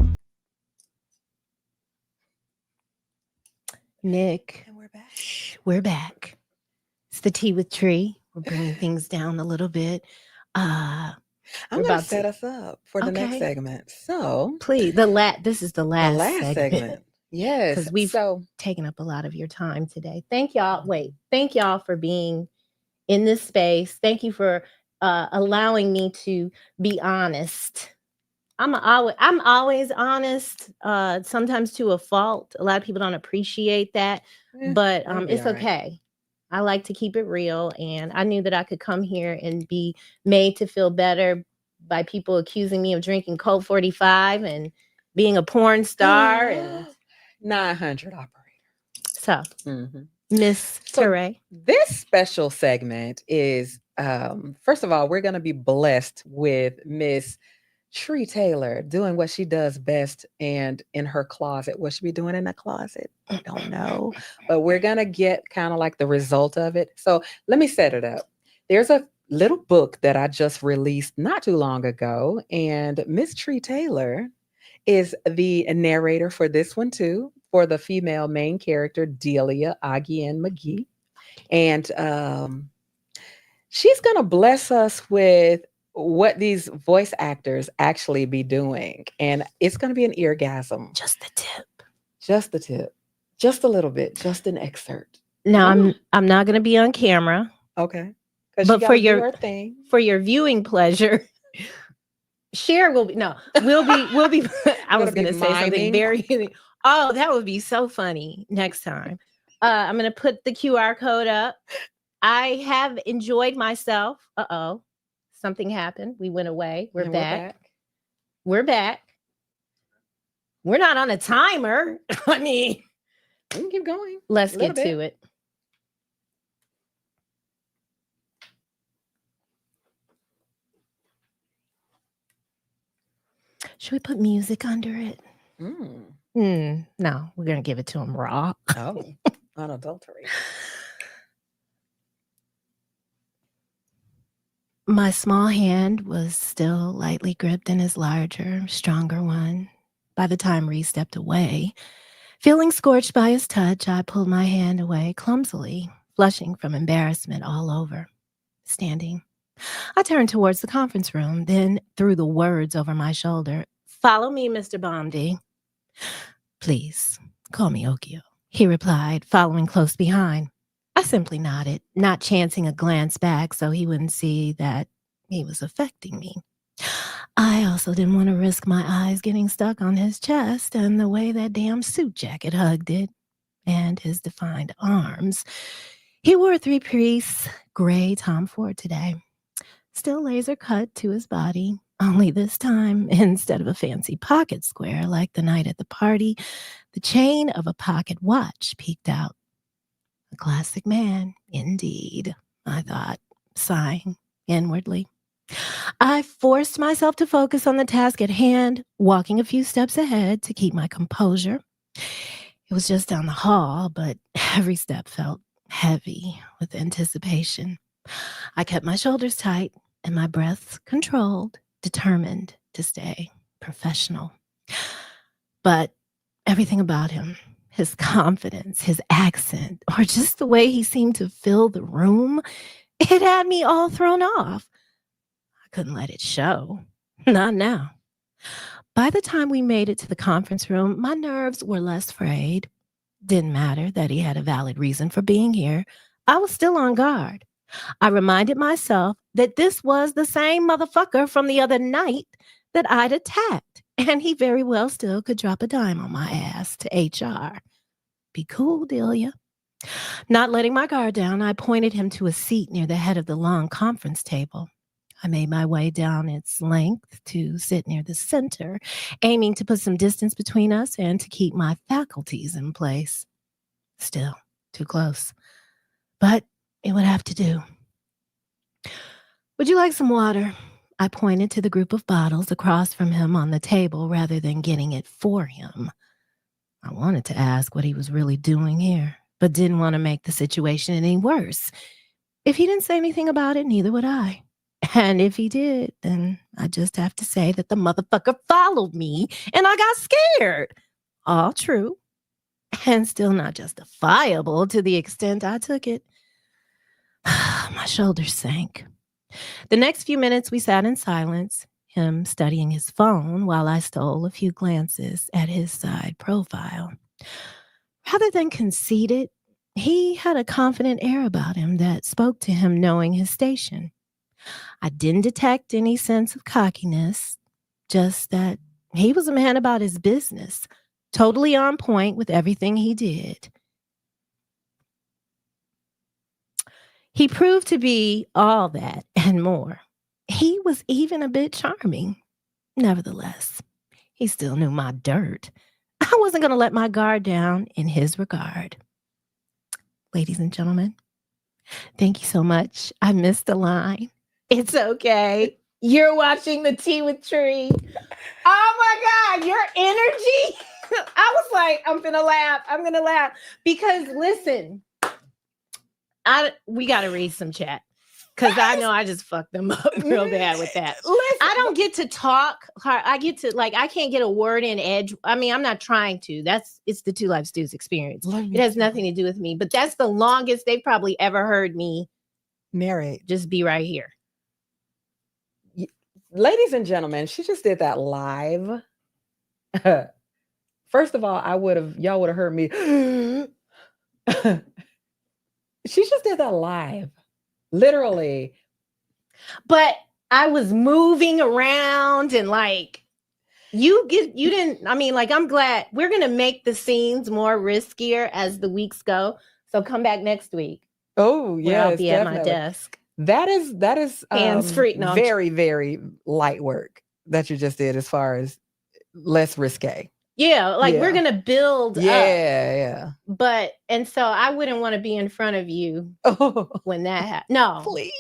Nick, and we're back. We're back. It's the Tea with Tree. We're bringing things down a little bit. I'm going to set us up for the next segment. So please, this is the last segment. Yes, because we've taken up a lot of your time today. Thank y'all. Thank y'all for being in this space. Thank you for allowing me to be honest I'm always honest, sometimes to a fault. A lot of people don't appreciate that, but it'll be it's all right. okay. I like to keep it real, and I knew that I could come here and be made to feel better by people accusing me of drinking Colt 45 and being a porn star, and 900 operator. so Mhm. Miss So Teray. this special segment is, first of all, we're going to be blessed with Miss Tree Taylor doing what she does best and in her closet. What she be doing in the closet? I don't know. But we're going to get kind of like the result of it. So let me set it up. There's a little book that I just released not too long ago. And Miss Tree Taylor is the narrator for this one too, for the female main character, Delia Aguien McGee. And she's going to bless us with what these voice actors actually be doing. And it's going to be an eargasm. Just the tip. Just the tip. Just a little bit. Just an excerpt. Now I'm not going to be on camera. Okay. Because But for your thing. For your viewing pleasure, Cher will be we'll be I was going to say something very oh, that would be so funny next time. I'm going to put the QR code up. I have enjoyed myself. Uh-oh. Something happened. We went away. We're back. We're back. We're not on a timer. I mean, we can keep going. Let's get to it. Should we put music under it? No, we're going to give it to him raw. Oh, unadulterated. My small hand was still lightly gripped in his larger, stronger one. By the time Reese stepped away, feeling scorched by his touch, I pulled my hand away clumsily, flushing from embarrassment all over. Standing, I turned towards the conference room, then threw the words over my shoulder. "Follow me, Mr. Bomdi." "Please, call me Okio," he replied, following close behind. I simply nodded, not chancing a glance back so he wouldn't see that he was affecting me. I also didn't want to risk my eyes getting stuck on his chest and the way that damn suit jacket hugged it, and his defined arms. He wore a three-piece gray Tom Ford today, still laser cut to his body, only this time, instead of a fancy pocket square like the night at the party, the chain of a pocket watch peeked out. A classic man, indeed, I thought, sighing inwardly. I forced myself to focus on the task at hand, walking a few steps ahead to keep my composure. It was just down the hall, but every step felt heavy with anticipation. I kept my shoulders tight and my breath controlled, determined to stay professional. But everything about him, his confidence, his accent, or just the way he seemed to fill the room, it had me all thrown off. I couldn't let it show. Not now. By the time we made it to the conference room, my nerves were less frayed. Didn't matter that he had a valid reason for being here. I was still on guard. I reminded myself that this was the same motherfucker from the other night that I'd attacked, and he very well still could drop a dime on my ass to HR. Be cool, Delia. Not letting my guard down, I pointed him to a seat near the head of the long conference table. I made my way down its length to sit near the center, aiming to put some distance between us and to keep my faculties in place. Still, too close. But it would have to do. "Would you like some water?" I pointed to the group of bottles across from him on the table rather than getting it for him. I wanted to ask what he was really doing here, but didn't want to make the situation any worse. If he didn't say anything about it, neither would I. And if he did, then I'd just have to say that the motherfucker followed me and I got scared. All true. And still not justifiable to the extent I took it. My shoulders sank. The next few minutes we sat in silence, him studying his phone while I stole a few glances at his side profile. Rather than conceited, he had a confident air about him that spoke to him knowing his station. I didn't detect any sense of cockiness. just that he was a man about his business, totally on point with everything he did. He proved to be all that and more. He was even a bit charming. Nevertheless, he still knew my dirt. I wasn't going to let my guard down in his regard. Ladies and gentlemen, thank you so much. I missed the line. It's okay. You're watching the Tea with Tree. Oh my God, your energy. I was like, I'm going to laugh. Because listen, we got to read some chat. Because I know I just fucked them up real bad with that. Listen, I don't get to talk. I get to, I can't get a word in edge. I mean, I'm not trying to. It's the Two Life Stews experience. It has nothing to do with me. But that's the longest they've probably ever heard me narrate. Just be right here. Ladies and gentlemen, she just did that live. First of all, y'all would have heard me. She just did that live. Literally. But I was moving around and you didn't, I'm glad we're going to make the scenes more riskier as the weeks go. So come back next week. Oh, yeah. I'll be definitely at my desk. That is hands-free. No, very, very light work that you just did as far as less risque. Yeah, we're going to build up. Yeah. And so I wouldn't want to be in front of you when that happened. No. Please.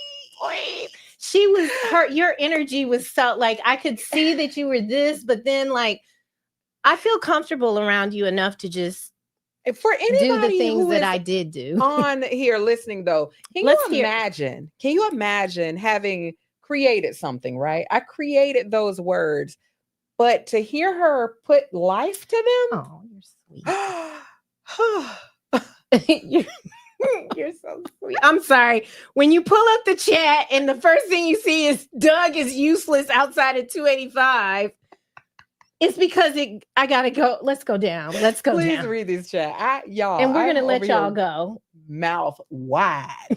She was your energy was so I could see that you were this, but then I feel comfortable around you enough to just for anybody do the things that I did do. On here listening though, can you imagine having created something, right? I created those words. But to hear her put life to them. Oh, you're sweet. You're so sweet. I'm sorry. When you pull up the chat and the first thing you see is Doug is useless outside of 285, it's because I gotta go. Let's go down. Let's go down. Please read this chat. Y'all. And we're gonna let y'all go. Mouth wide.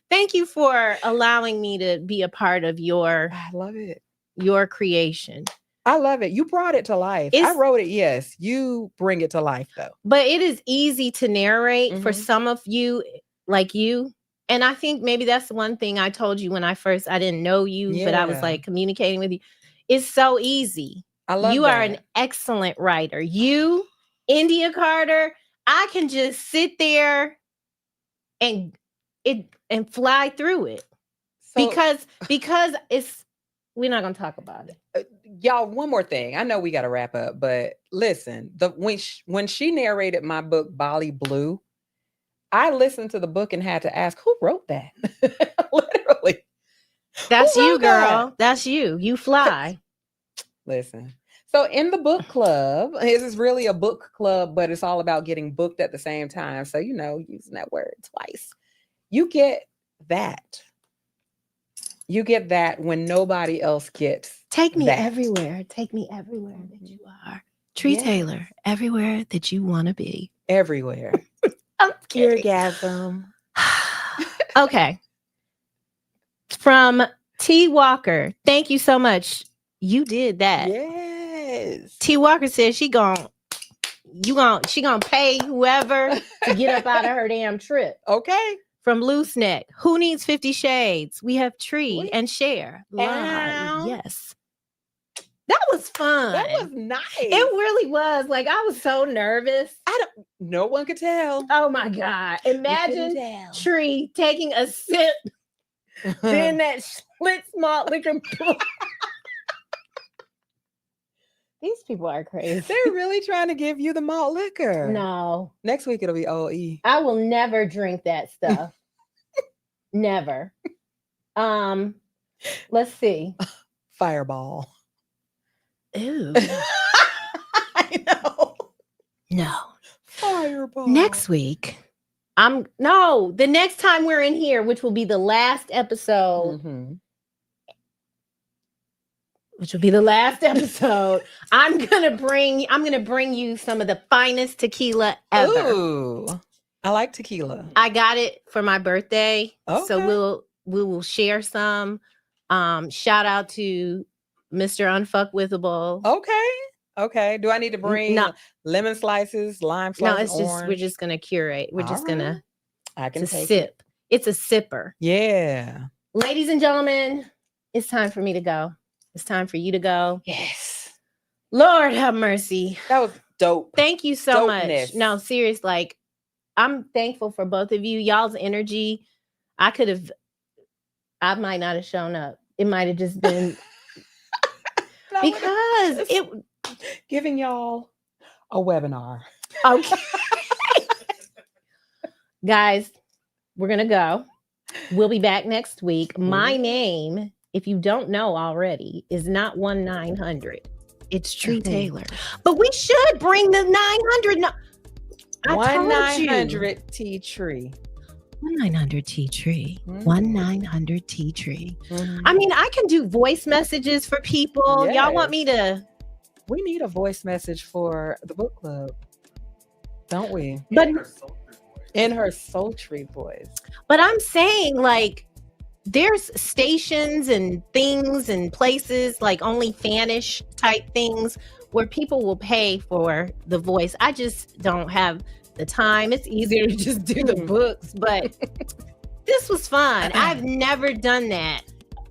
Thank you for allowing me to be a part of I love it. Your creation. I love it. You brought it to life. I wrote it. Yes. You bring it to life though. But it is easy to narrate for some of you like you. And I think maybe that's the one thing I told you when I didn't know you, but I was communicating with you. It's so easy. I love you that. are an excellent writer. You, India Carter, I can just sit there and fly through it. So, because we're not going to talk about it. Y'all, one more thing. I know we got to wrap up, but listen, when she narrated my book, Bali Blue, I listened to the book and had to ask, who wrote that? Literally. That's you, girl. That's you. You fly. Listen. So in the book club, this is really a book club, but it's all about getting booked at the same time. So, using that word twice. You get that. You get that when nobody else gets. Take me everywhere. Take me everywhere that you are. Tree Taylor, everywhere that you want to be. Everywhere. I'm kidding. Orgasm. Okay. From T. Walker. Thank you so much. You did that. Yes. T. Walker says she gonna pay whoever to get up out of her damn trip. Okay. From Loose Neck. Who needs 50 Shades? We have Tree and Share. Yes. That was fun. That was nice. It really was. I was so nervous. No one could tell. Oh my God. Imagine Tree taking a sip. Then that split malt liquor. These people are crazy. They're really trying to give you the malt liquor. No. Next week it'll be OE. I will never drink that stuff. Never. Let's see. Fireball. Ew. I know. No. Fireball. Next week. The next time we're in here, which will be the last episode. Mm-hmm. Which will be the last episode. I'm gonna bring you some of the finest tequila ever. Ooh, I like tequila. I got it for my birthday. Okay. So we will share some. Shout out to Mr. Unfuckwithable. Okay. Do I need to bring No. lemon slices, lime No, slices, it's just orange? we're just gonna curate. We're just gonna I can take sip. it. It's a sipper. Yeah. Ladies and gentlemen, it's time for me to go. It's time for you to go. Yes. Lord have mercy. That was dope. Thank you so Dopeness. much. No, serious. Like, I'm thankful for both of you. Y'all's energy. I might not have shown up. It might have just been because it giving y'all a webinar. Okay. Guys, we're gonna go. We'll be back next week. My name, if you don't know already, is not 1-900. It's Tree Taylor. But we should bring the 900. No, 1-900 T Tree. 1-900 T Tree. 1-900 T Tree. I mean, I can do voice messages for people. Yes. Y'all want me to? We need a voice message for the book club, don't we? But in her sultry voice. But I'm saying, like, there's stations and things and places like OnlyFanish type things where people will pay for the voice. I just don't have the time. It's easier to just do the books, but this was fun. I've never done that.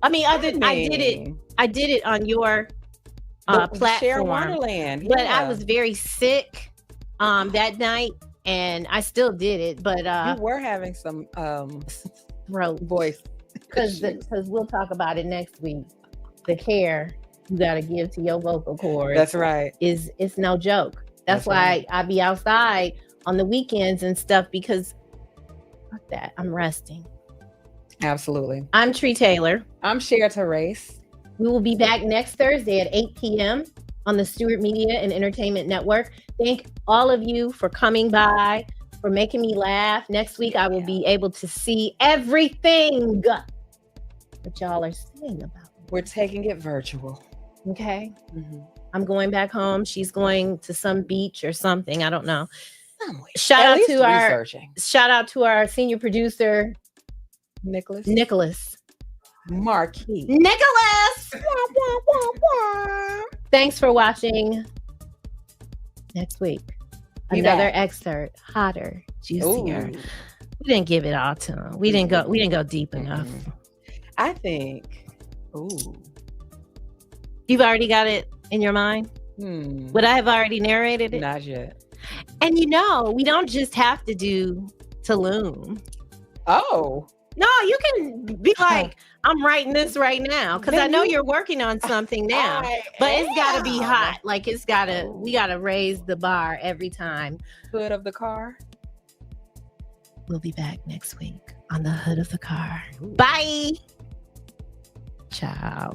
I mean, I did it on your platform, Share Wonderland. but I was very sick that night, and I still did it. But you were having some throat voice because we'll talk about it next week. The care you got to give to your vocal cords. That's right. It's no joke. That's why right. I be outside on the weekends and stuff, because fuck that. I'm resting. Absolutely. I'm Tree Taylor. I'm Cher Therese. We will be back next Thursday at 8 p.m. on the Stewart Media and Entertainment Network. Thank all of you for coming by, for making me laugh. Next week, I will be able to see everything that y'all are saying about me. We're taking it virtual. Okay. I'm going back home. She's going to some beach or something. I don't know. Shout out to our senior producer, Nicholas. Marquis. Nicholas. Thanks for watching. Next week, another excerpt, hotter, juicier. Ooh. We didn't give it all to him. We didn't go deep enough. I think. You've already got it in your mind? Would I have already narrated it? Not yet. And we don't just have to do Tulum. Oh. No, you can be like, I'm writing this right now, because I know you're working on something now. But it's got to be hot. Like, we got to raise the bar every time. Hood of the car. We'll be back next week on the hood of the car. Bye. Ciao.